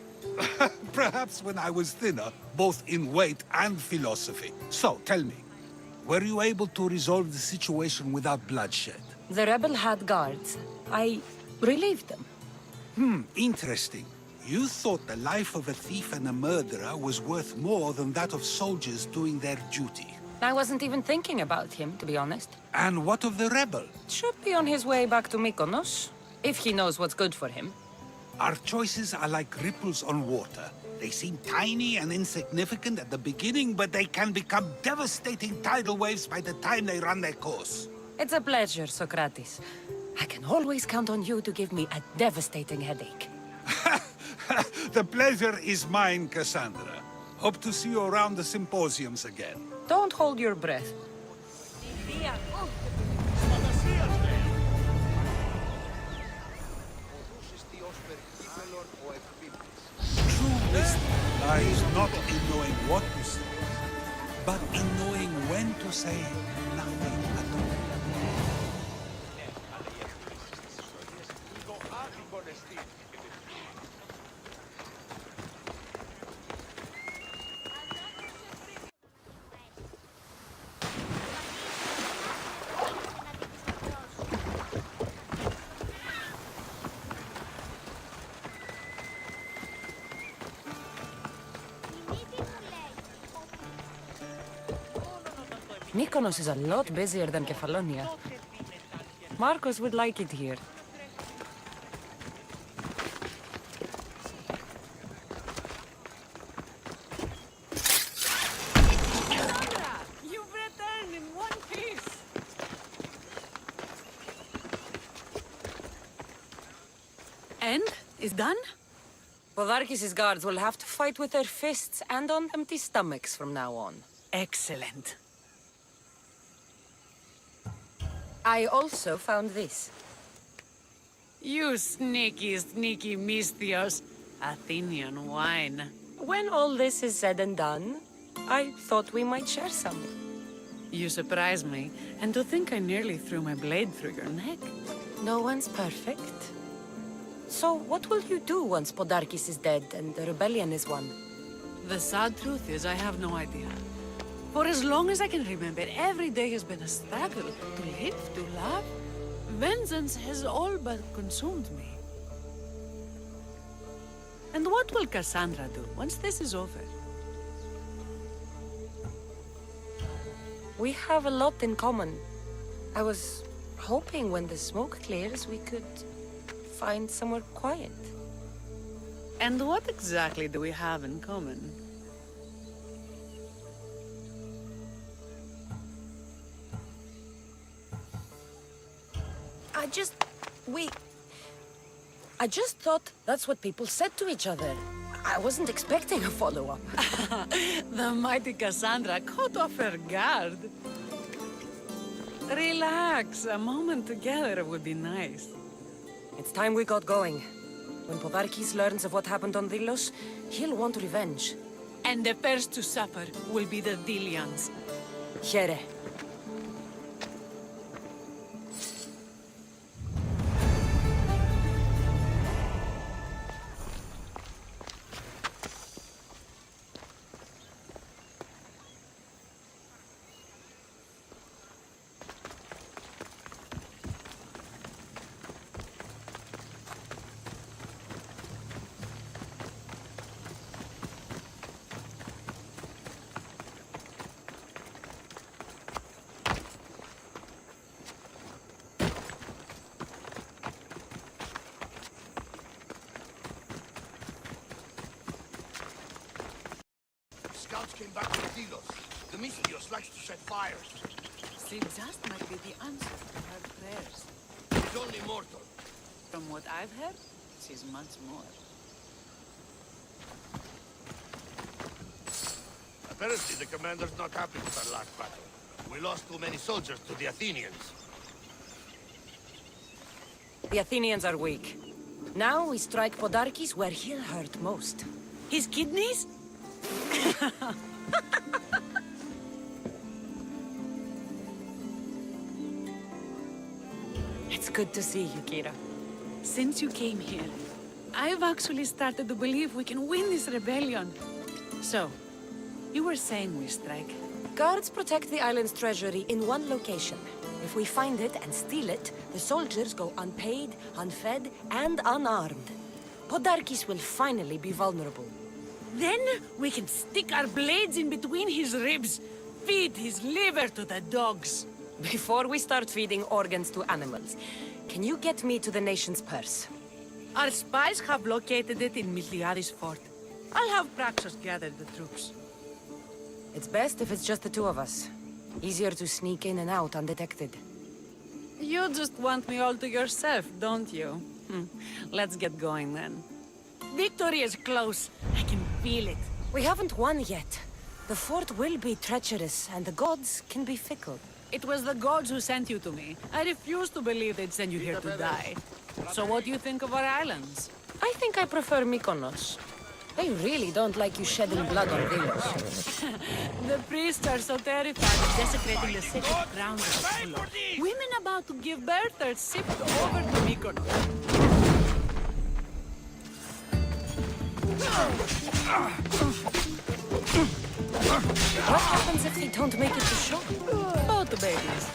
Perhaps when I was thinner, both in weight and philosophy. So, tell me, were you able to resolve the situation without bloodshed? The rebel had guards. I relieved them. Interesting. You thought the life of a thief and a murderer was worth more than that of soldiers doing their duty. I wasn't even thinking about him, to be honest. And what of the rebel? Should be on his way back to Mykonos, if he knows what's good for him. Our choices are like ripples on water. They seem tiny and insignificant at the beginning, but they can become devastating tidal waves by the time they run their course. It's a pleasure, Socrates. I can always count on you to give me a devastating headache. The pleasure is mine, Kassandra. Hope to see you around the symposiums again. Don't hold your breath. True wisdom lies not in knowing what to say, but in knowing when to say nothing at all. Mykonos is a lot busier than Kefalonia. Marcos would like it here. Kassandra! You've returned in one piece! And? Is done? Podarkis' guards will have to fight with their fists and on empty stomachs from now on. Excellent. I also found this. You sneaky, sneaky Mystios. Athenian wine. When all this is said and done, I thought we might share some. You surprise me, and to think I nearly threw my blade through your neck. No one's perfect. So what will you do once Podarkis is dead and the rebellion is won? The sad truth is I have no idea. For as long as I can remember, every day has been a struggle to live, to love. Vengeance has all but consumed me. And what will Kassandra do once this is over? We have a lot in common. I was hoping when the smoke clears, we could find somewhere quiet. And what exactly do we have in common? I just thought that's what people said to each other. I wasn't expecting a follow-up. The mighty Kassandra caught off her guard. Relax, a moment together would be nice. It's time we got going. When Podarkis learns of what happened on Delos, he'll want revenge. And the first to suffer will be the Delians. Here. Scouts came back from Delos. The Mystios likes to set fires. She just might be the answer to her prayers. He's only mortal. From what I've heard, she's much more. Apparently the commander's not happy with our last battle. We lost too many soldiers to the Athenians. The Athenians are weak. Now we strike Podarkis where he'll hurt most. His kidneys? It's good to see you, Kyra. Since you came here, I've actually started to believe we can win this rebellion. So, you were saying we strike? Guards protect the island's treasury in one location. If we find it and steal it, the soldiers go unpaid, unfed, and unarmed. Podarkis will finally be vulnerable. Then we can stick our blades in between his ribs, feed his liver to the dogs. Before we start feeding organs to animals, can you get me to the nation's purse? Our spies have located it in Miltiades fort. I'll have Praxos gather the troops. It's best if it's just the two of us. Easier to sneak in and out undetected. You just want me all to yourself, don't you? Let's get going then. Victory is close. I can feel it. We haven't won yet. The fort will be treacherous, and the gods can be fickle. It was the gods who sent you to me. I refuse to believe they'd send you here to die. So what do you think of our islands? I think I prefer Mykonos. They really don't like you shedding blood on village. The priests are so terrified of desecrating the sacred ground of Apollo. Women about to give birth are shipped over to Mykonos. What happens if they don't make it to shore? Both babies.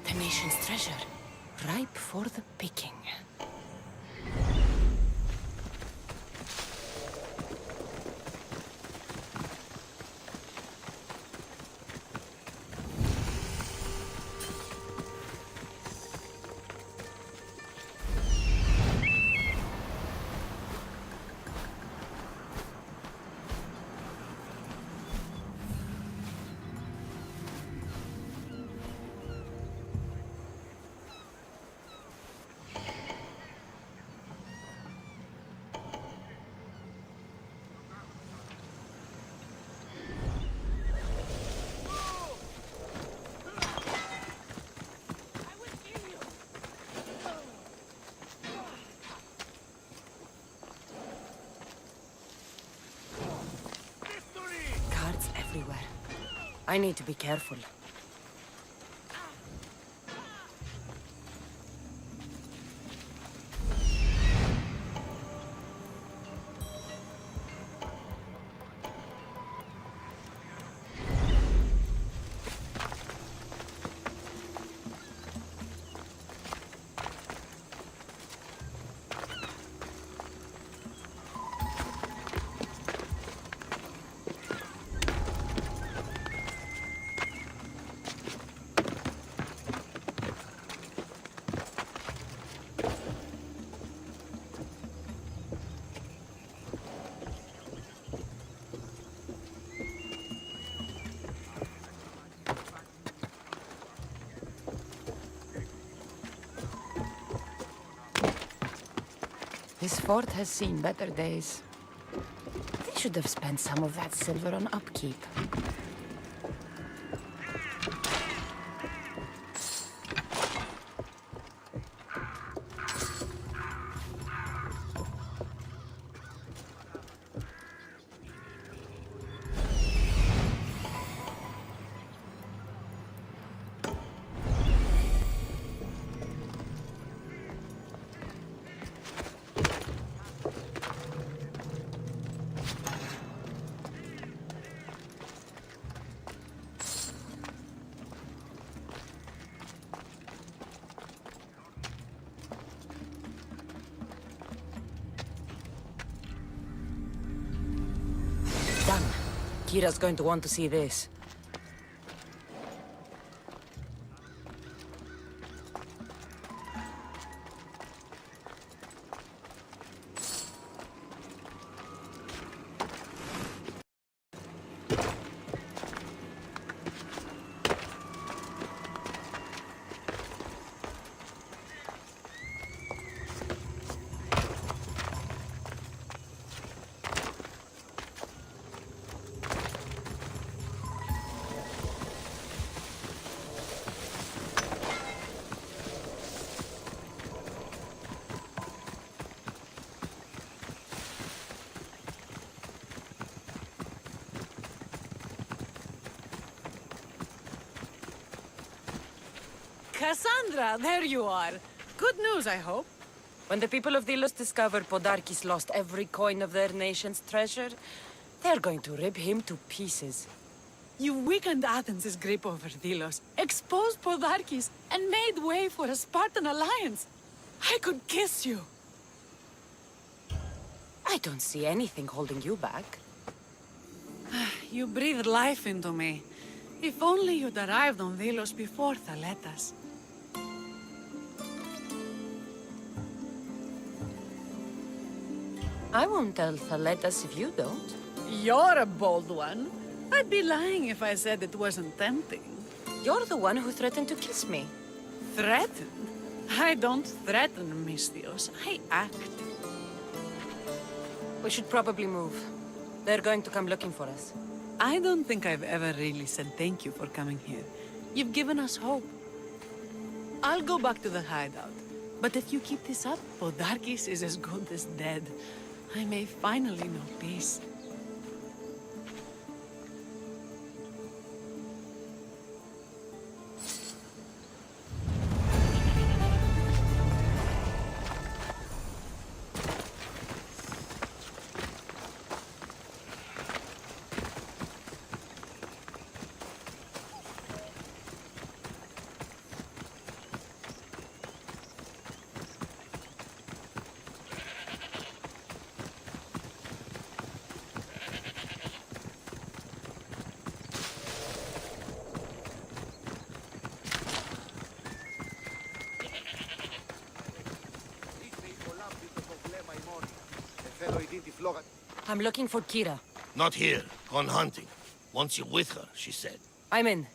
The nation's treasure, ripe for the picking. Guards everywhere. I need to be careful. This fort has seen better days. They should have spent some of that silver on upkeep. Kyra's going to want to see this. Kassandra, there you are. Good news, I hope. When the people of Delos discover Podarkis lost every coin of their nation's treasure, they're going to rip him to pieces. You weakened Athens' grip over Delos, exposed Podarkis, and made way for a Spartan alliance. I could kiss you. I don't see anything holding you back. You breathed life into me. If only you'd arrived on Delos before Thaletas. I won't tell Thaletas if you don't. You're a bold one. I'd be lying if I said it wasn't tempting. You're the one who threatened to kiss me. Threatened? I don't threaten, Misthios. I act. We should probably move. They're going to come looking for us. I don't think I've ever really said thank you for coming here. You've given us hope. I'll go back to the hideout. But if you keep this up, Podarkis is as good as dead. I may finally know peace. I'm looking for Kyra. Not here. Gone hunting. Wants you with her, she said. I'm in.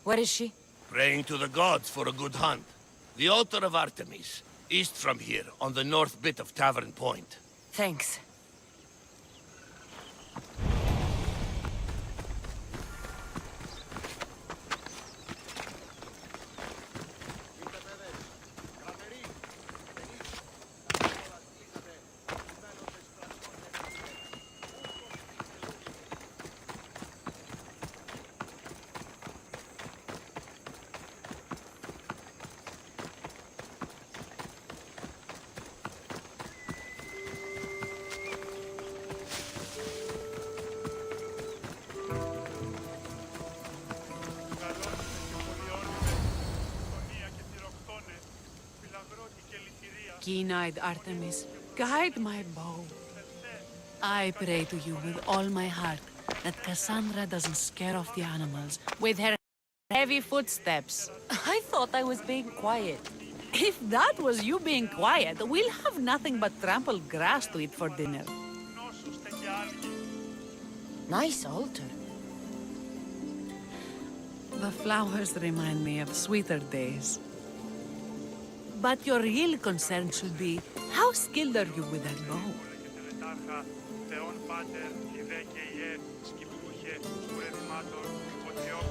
Where is she? Praying to the gods for a good hunt. The altar of Artemis, east from here, on the north bit of Tavern Point. Thanks. Keen-eyed Artemis, guide my bow. I pray to you with all my heart that Kassandra doesn't scare off the animals with her heavy footsteps. I thought I was being quiet. If that was you being quiet, we'll have nothing but trampled grass to eat for dinner. Nice altar. The flowers remind me of sweeter days. But your real concern should be, how skilled are you with that bow?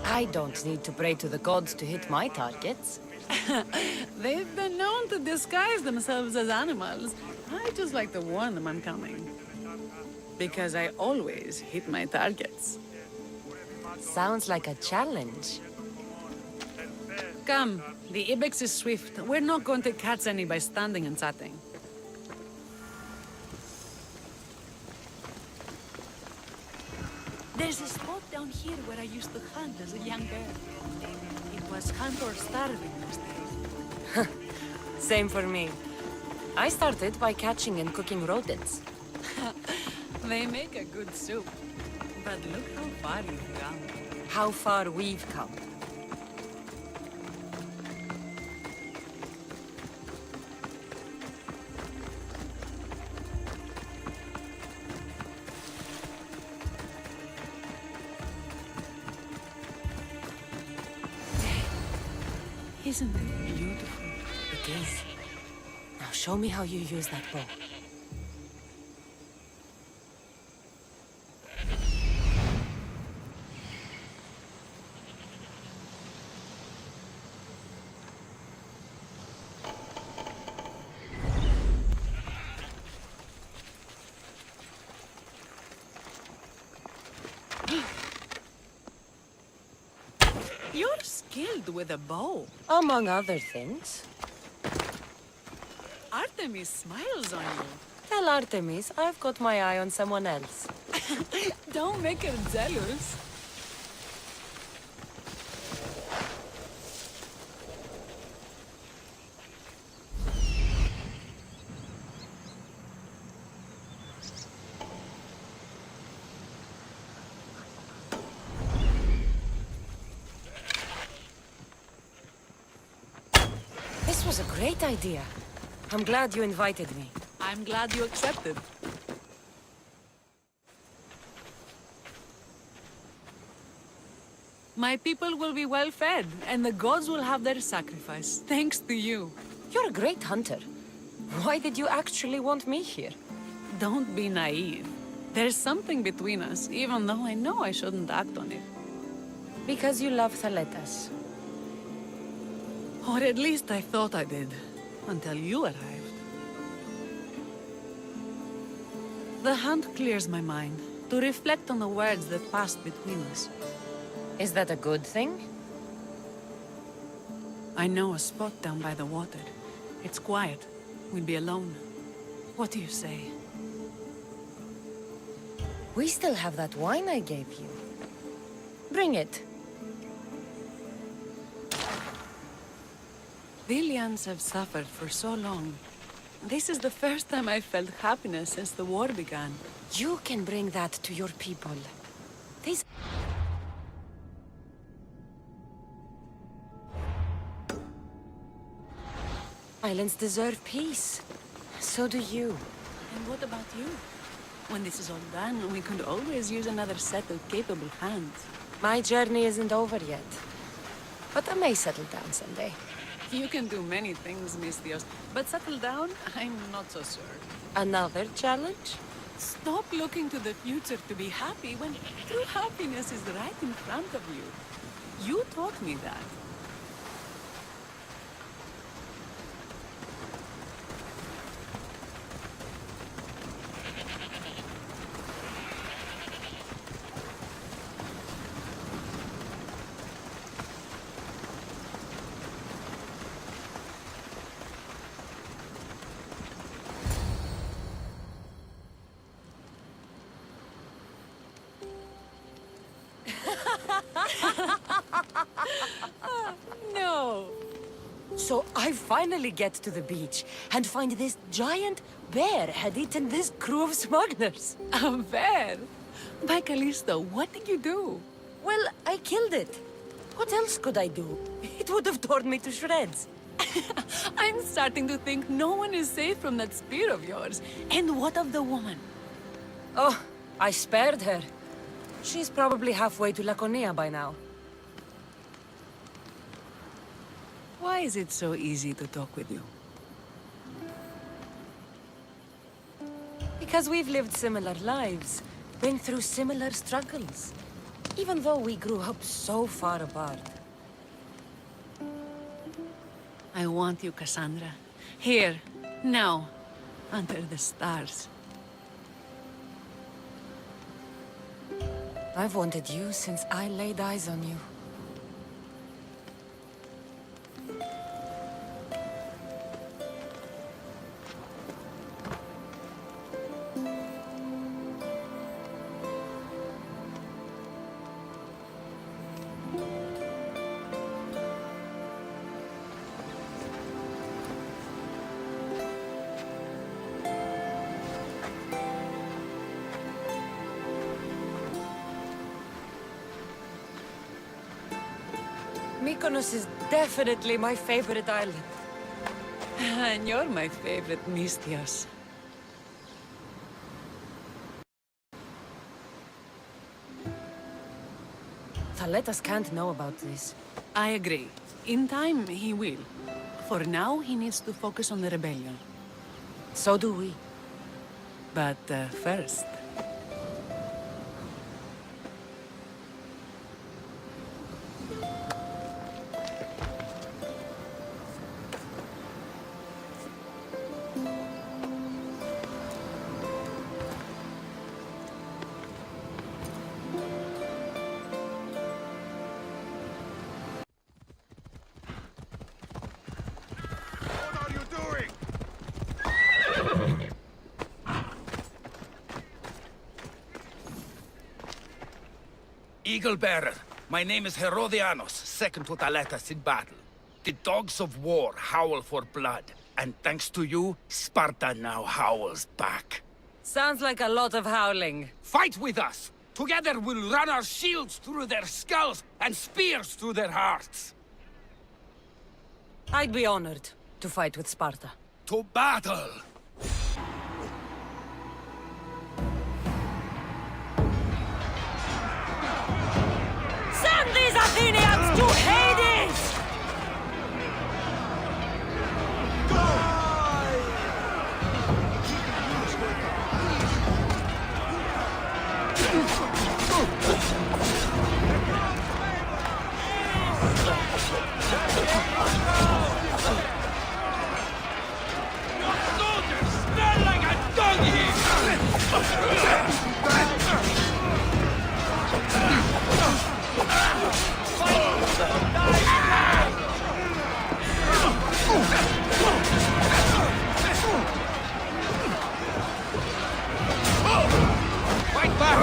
I don't need to pray to the gods to hit my targets. They've been known to disguise themselves as animals. I just like to warn them I'm coming. Because I always hit my targets. Sounds like a challenge. Come, the ibex is swift. We're not going to catch any by standing and chatting. There's a spot down here where I used to hunt as a young girl. It was hunt or starve in those days. Same for me. I started by catching and cooking rodents. They make a good soup. But look how far you've come. How far we've come. Isn't it beautiful? It is. Now show me how you use that bow. You're skilled with a bow. Among other things. Artemis smiles on you. Tell Artemis I've got my eye on someone else. Don't make her jealous. This was a great idea. I'm glad you invited me. I'm glad you accepted. My people will be well fed, and the gods will have their sacrifice, thanks to you. You're a great hunter. Why did you actually want me here? Don't be naive. There's something between us, even though I know I shouldn't act on it. Because you love Thaletas. Or at least I thought I did, until you arrived. The hunt clears my mind, to reflect on the words that passed between us. Is that a good thing? I know a spot down by the water. It's quiet. We'll be alone. What do you say? We still have that wine I gave you. Bring it. Villians have suffered for so long. This is the first time I've felt happiness since the war began. You can bring that to your people. These... islands deserve peace. So do you. And what about you? When this is all done, we could always use another set of capable hands. My journey isn't over yet. But I may settle down someday. You can do many things, Miss Dios, but settle down, I'm not so sure. Another challenge? Stop looking to the future to be happy when true happiness is right in front of you. You taught me that. No. So I finally get to the beach and find this giant bear had eaten this crew of smugglers. A bear? By Callisto, what did you do? Well, I killed it. What else could I do? It would have torn me to shreds. I'm starting to think no one is safe from that spear of yours. And what of the woman? Oh, I spared her. She's probably halfway to Laconia by now. Why is it so easy to talk with you? Because we've lived similar lives, been through similar struggles, even though we grew up so far apart. I want you, Kassandra. Here, now, under the stars. I've wanted you since I laid eyes on you. Mykonos is definitely my favorite island. And you're my favorite, Mistios. Thaletas can't know about this. I agree. In time, he will. For now, he needs to focus on the rebellion. So do we. But first... What are you doing? Eagle Bearer, my name is Herodianos, second to Thaletas in battle. The dogs of war howl for blood, and thanks to you, Sparta now howls back. Sounds like a lot of howling. Fight with us! Together we'll run our shields through their skulls and spears through their hearts. I'd be honored to fight with Sparta. To battle! Send these Athenians to Hades! Fight back!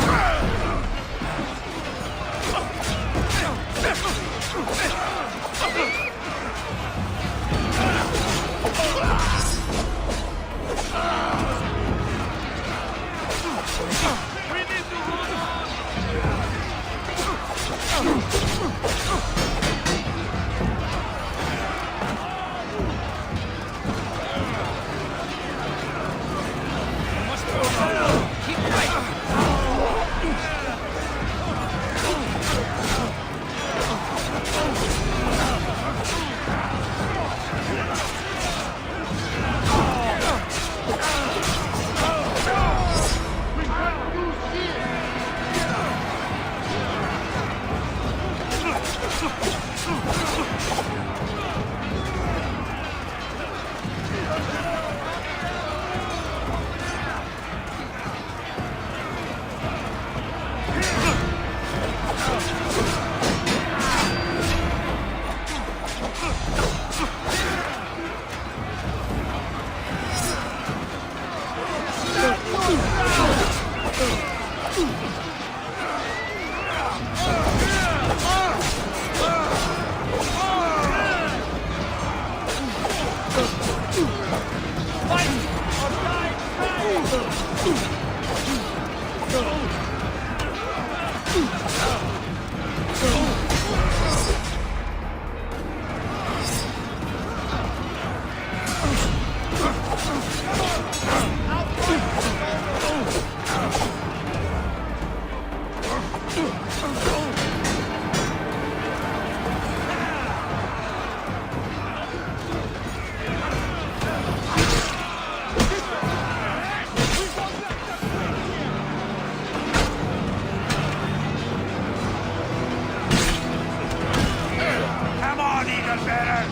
Come on, Eagle Bearer!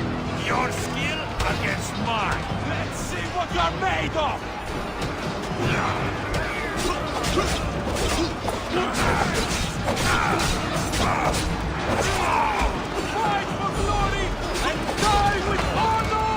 Your skill against mine! Let's see what you're made of! Fight for glory and die with honor!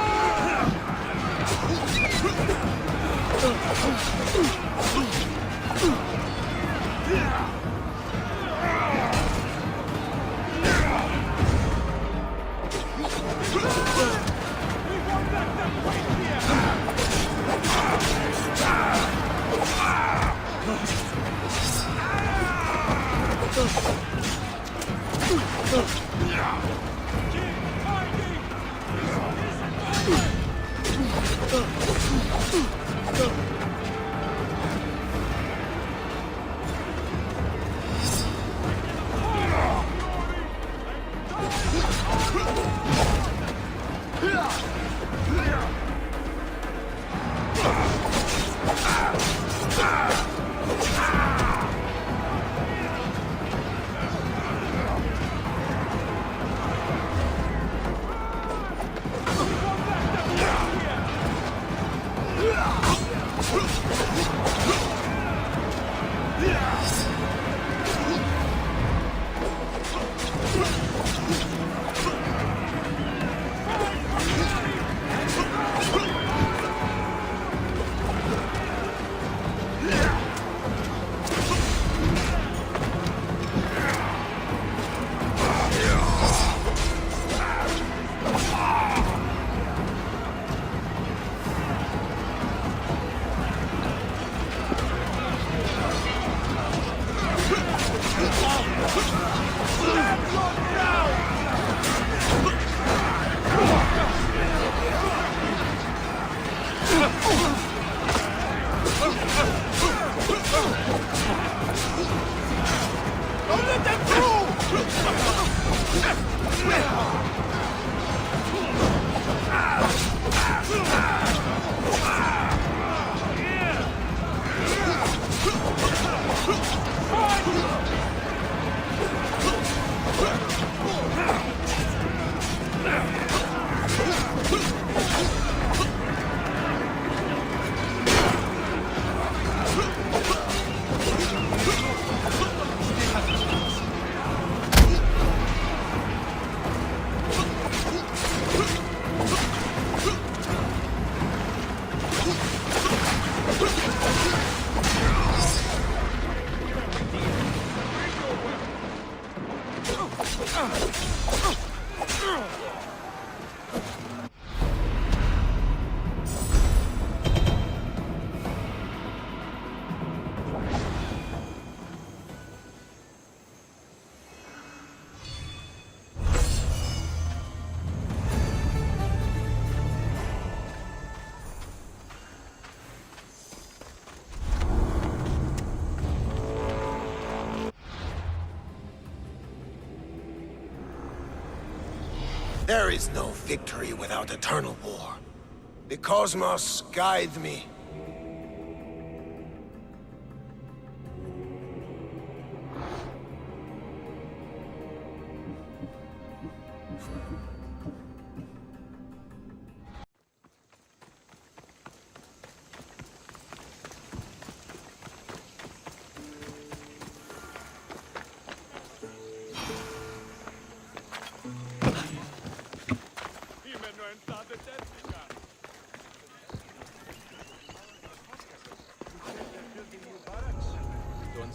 There is no victory without eternal war. The cosmos guide me.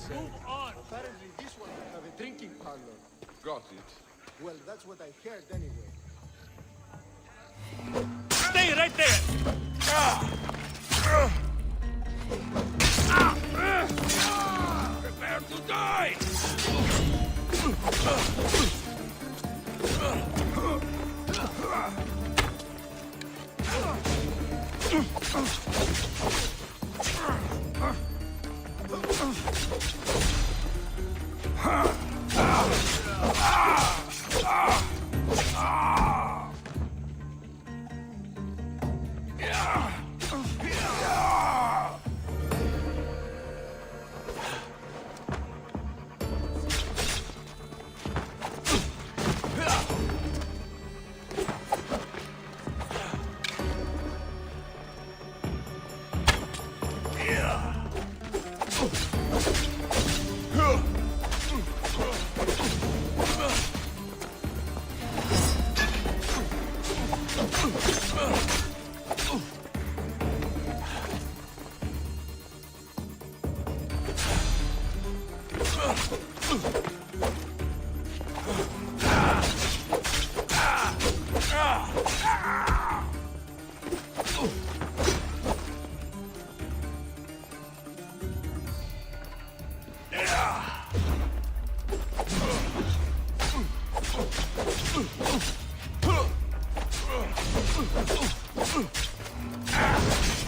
Move on! Apparently this one will have a drinking parlor. Got it. Well, that's what I heard anyway. Stay right there! Prepare to die!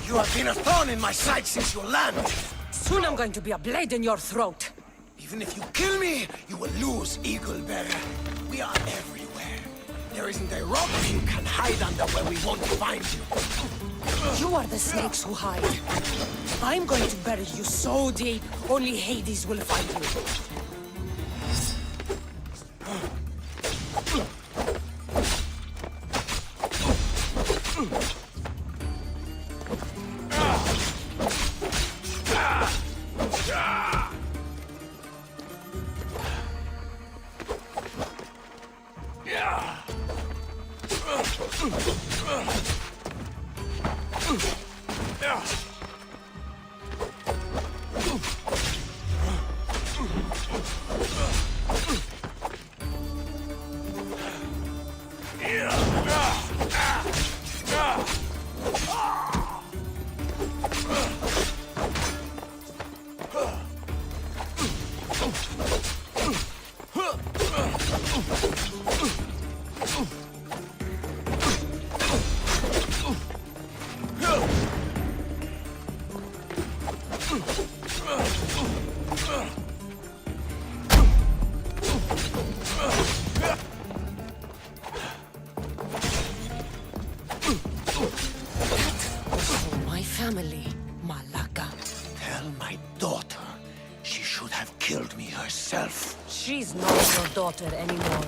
You have been a thorn in my side since you landed. Soon I'm going to be a blade in your throat. Even if you kill me, you will lose, Eagle Bearer. We are everywhere. There there isn't a rock you can hide under where we won't find you. You are the snakes who hide. I'm going to bury you so deep, only Hades will find you. Family, Malaka. Tell my daughter she should have killed me herself. She's not your daughter anymore.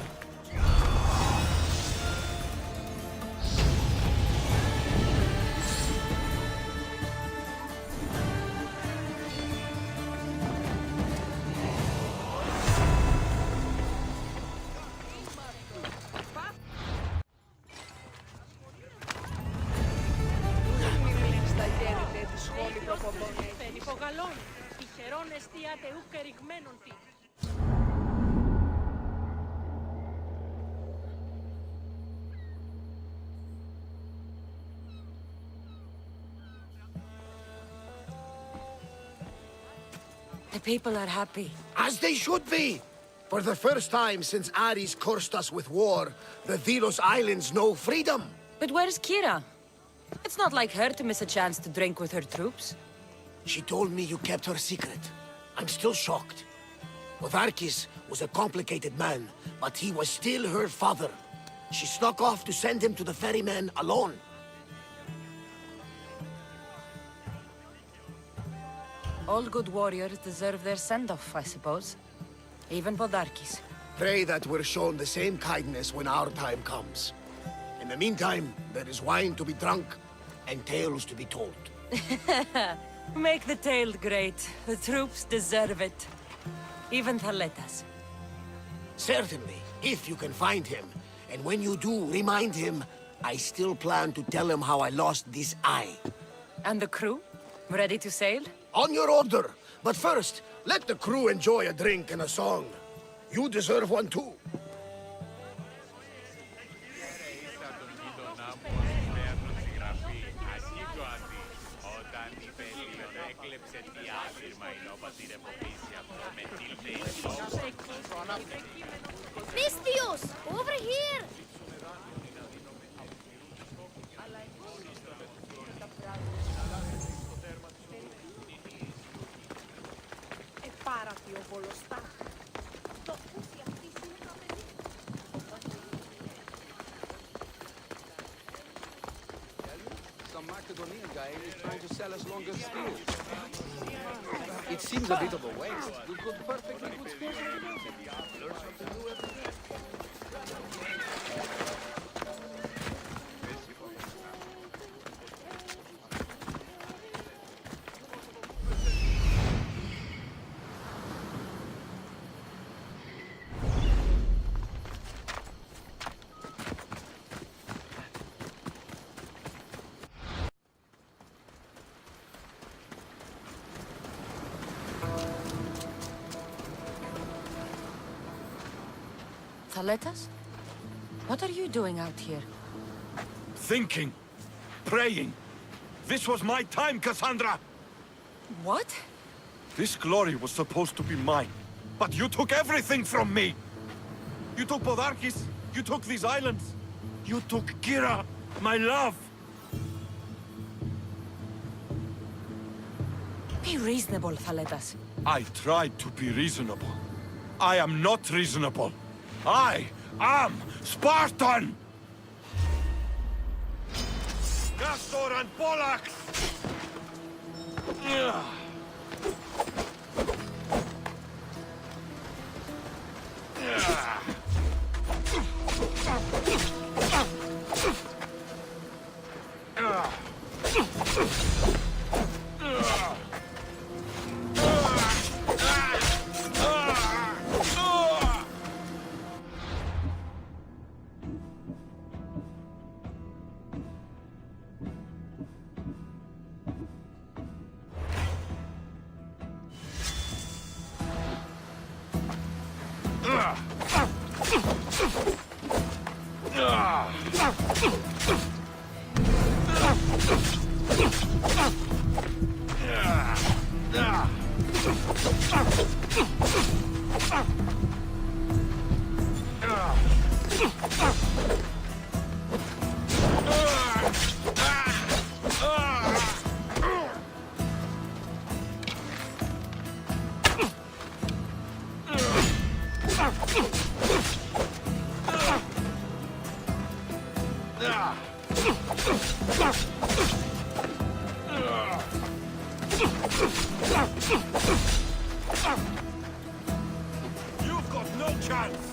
The people are happy. As they should be! For the first time since Ares cursed us with war, the Mykonos Islands know freedom! But where's Kyra? It's not like her to miss a chance to drink with her troops. She told me you kept her secret. I'm still shocked. Podarkis was a complicated man, but he was still her father. She snuck off to send him to the ferryman alone. All good warriors deserve their send-off, I suppose. Even Podarkis. Pray that we're shown the same kindness when our time comes. In the meantime, there is wine to be drunk and tales to be told. Make the tale great. The troops deserve it. Even Thaletas. Certainly, if you can find him. And when you do, remind him, I still plan to tell him how I lost this eye. And the crew? Ready to sail? On your order. But first, let the crew enjoy a drink and a song. You deserve one too. Misthios! Over here! Some Macedonian guy is trying to sell us longer steel. It seems a bit of a waste. We could perfectly put steel learn something new every day. Thaletas? What are you doing out here? Thinking. Praying. This was my time, Kassandra! What? This glory was supposed to be mine. But you took everything from me! You took Podarkis, you took these islands. You took Kyra, my love! Be reasonable, Thaletas. I tried to be reasonable. I am not reasonable. I am Spartan! Castor and Pollux! You've got no chance!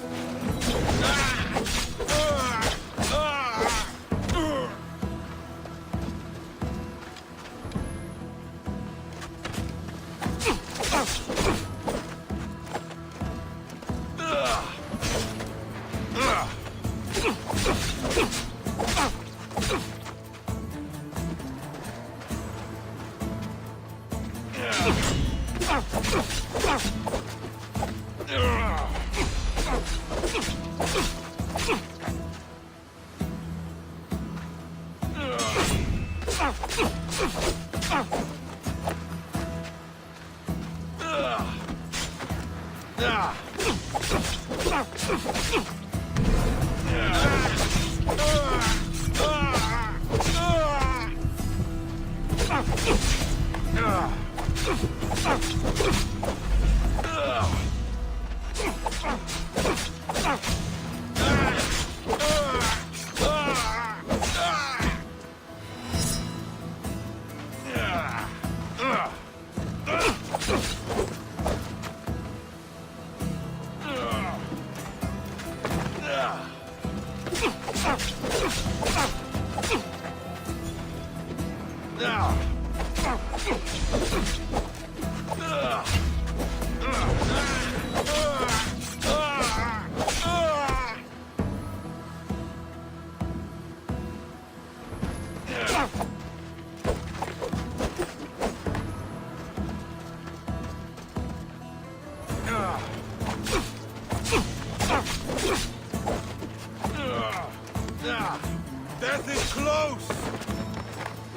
Death is close!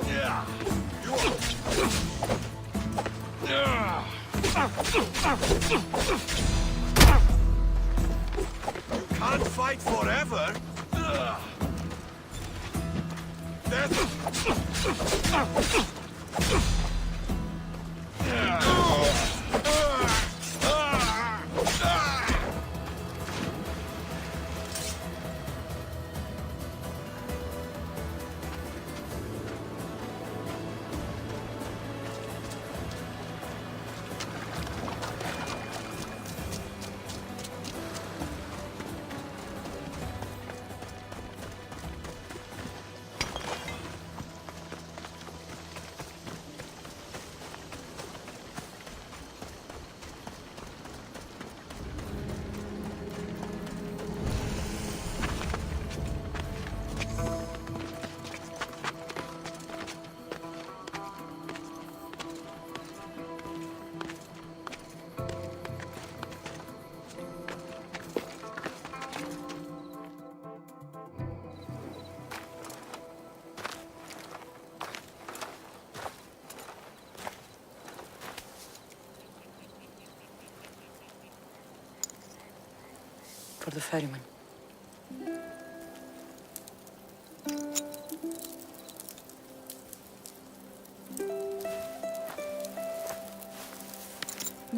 Yeah. You can't fight forever! For the ferryman.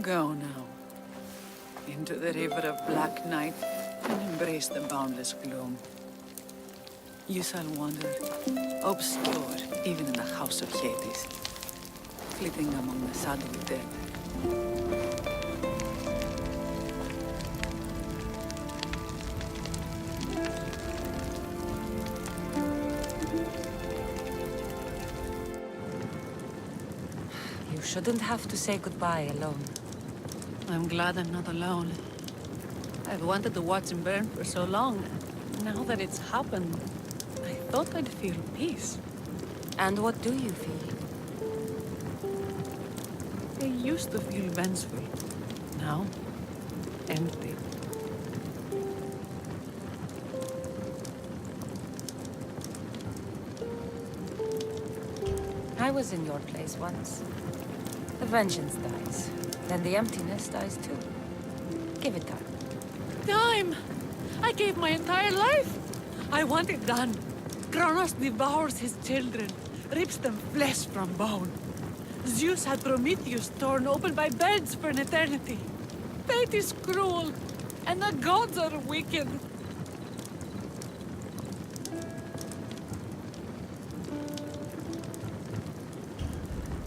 Go now. Into the river of black night and embrace the boundless gloom. You shall wander, obscure, even in the house of Hades, flitting among the sadly dead. You shouldn't have to say goodbye alone. I'm glad I'm not alone. I've wanted to watch him burn for so long. Now that it's happened, I thought I'd feel peace. And what do you feel? I used to feel vengeful. Now, empty. I was in your place once. The vengeance dies. Then the emptiness dies too. Give it time. Time! I gave my entire life! I want it done. Kronos devours his children, rips them flesh from bone. Zeus had Prometheus torn open by birds for an eternity. Fate is cruel, and the gods are wicked.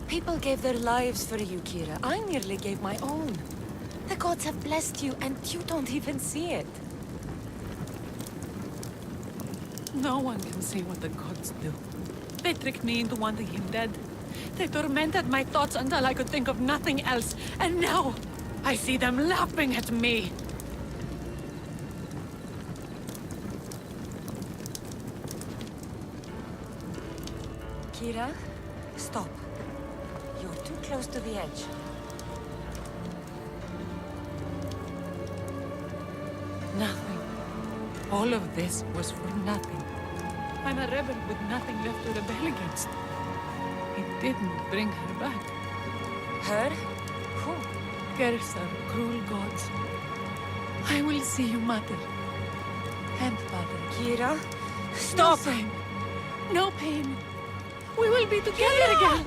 People gave their lives for you, Kyra. I nearly gave my own. The gods have blessed you, and you don't even see it. No one can see what the gods do. They tricked me into wanting him dead. They tormented my thoughts until I could think of nothing else. And now, I see them laughing at me. Kyra, stop. You're too close to the edge. Nothing. All of this was for nothing. I'm a rebel with nothing left to rebel against. It didn't bring her back. Her? Who? Curse are cruel gods. I will see you, Mother. And Father. Kyra, No stop! pain. No pain. We will be together again.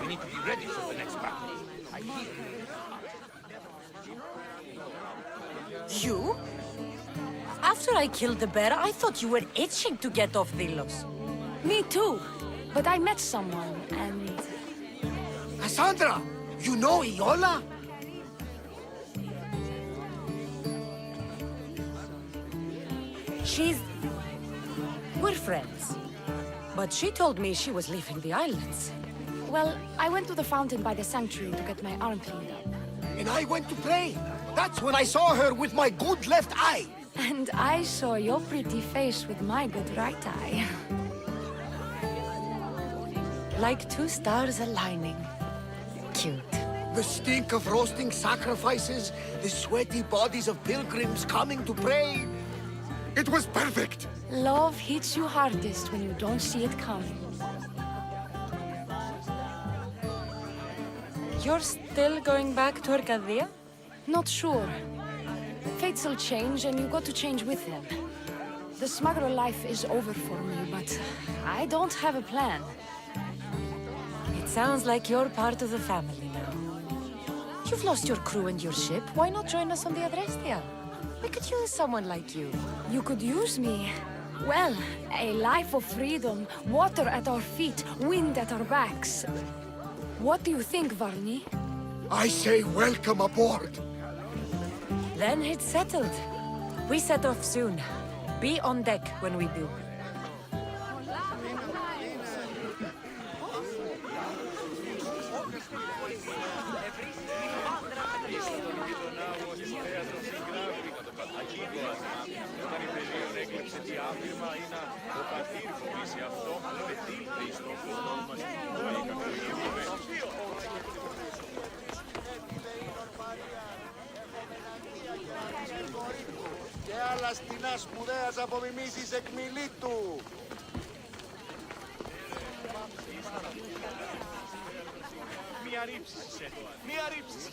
We need to be ready for the next battle. You? After I killed the bear, I thought you were itching to get off Delos. Me too. But I met someone, and... Kassandra, you know Iola? We're friends. But she told me she was leaving the islands. Well, I went to the fountain by the sanctuary to get my arm cleaned up. And I went to pray. That's when I saw her with my good left eye. And I saw your pretty face with my good right eye. Like two stars aligning. Cute. The stink of roasting sacrifices, the sweaty bodies of pilgrims coming to pray. It was perfect. Love hits you hardest when you don't see it coming. You're still going back to Arcadia? Not sure. Fates will change, and you got to change with them. The smuggler life is over for me, but I don't have a plan. It sounds like you're part of the family now. You've lost your crew and your ship. Why not join us on the Adrestia? We could use someone like you. You could use me. Well, a life of freedom, water at our feet, wind at our backs. What do you think, Varni? I say welcome aboard. Then it's settled. We set off soon. Be on deck when we do. Και άλλα στηνά σπουδαίας απομιμήσεις εκ Μιλήτου.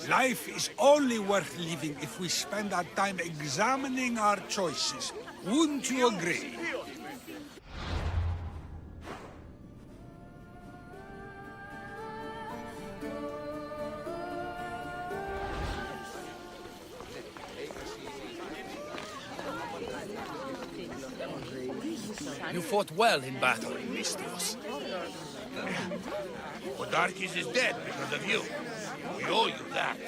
Life is only worth living if we spend our time examining our choices. Wouldn't you agree? You fought well in battle, Mistios. Podarkis is dead because of you. We owe you that.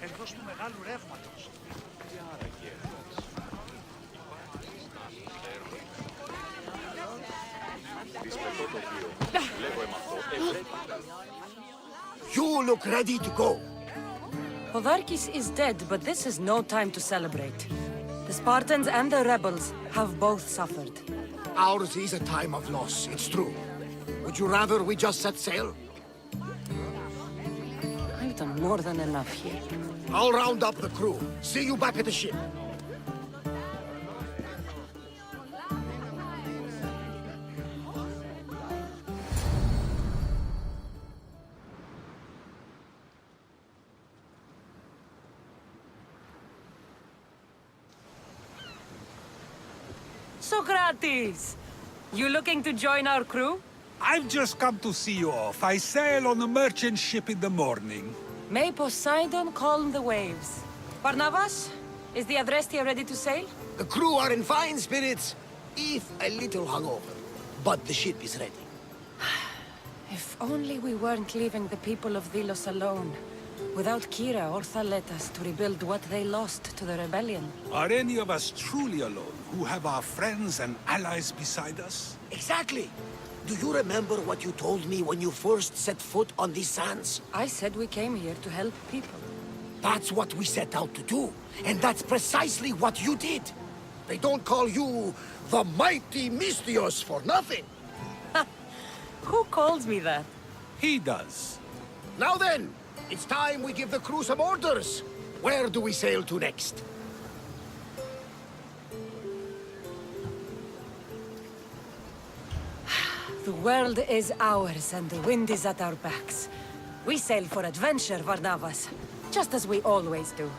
Εντός του μεγάλου ρεύματος. You look ready to go. Podarkis is dead, but this is no time to celebrate. The Spartans and the rebels have both suffered. Ours is a time of loss, it's true. Would you rather we just set sail? I've done more than enough here. I'll round up the crew. See you back at the ship. Socrates! You looking to join our crew? I've just come to see you off. I sail on a merchant ship in the morning. May Poseidon calm the waves. Barnabas, is the Adrestia ready to sail? The crew are in fine spirits, if a little hungover. But the ship is ready. If only we weren't leaving the people of Delos alone. Without Kyra or Thaletas to rebuild what they lost to the rebellion. Are any of us truly alone, who have our friends and allies beside us? Exactly! Do you remember what you told me when you first set foot on these sands? I said we came here to help people. That's what we set out to do. And that's precisely what you did. They don't call you the mighty Mystios for nothing. Who calls me that? He does. Now then, it's time we give the crew some orders. Where do we sail to next? The world is ours and the wind is at our backs. We sail for adventure, Varnavas, just as we always do.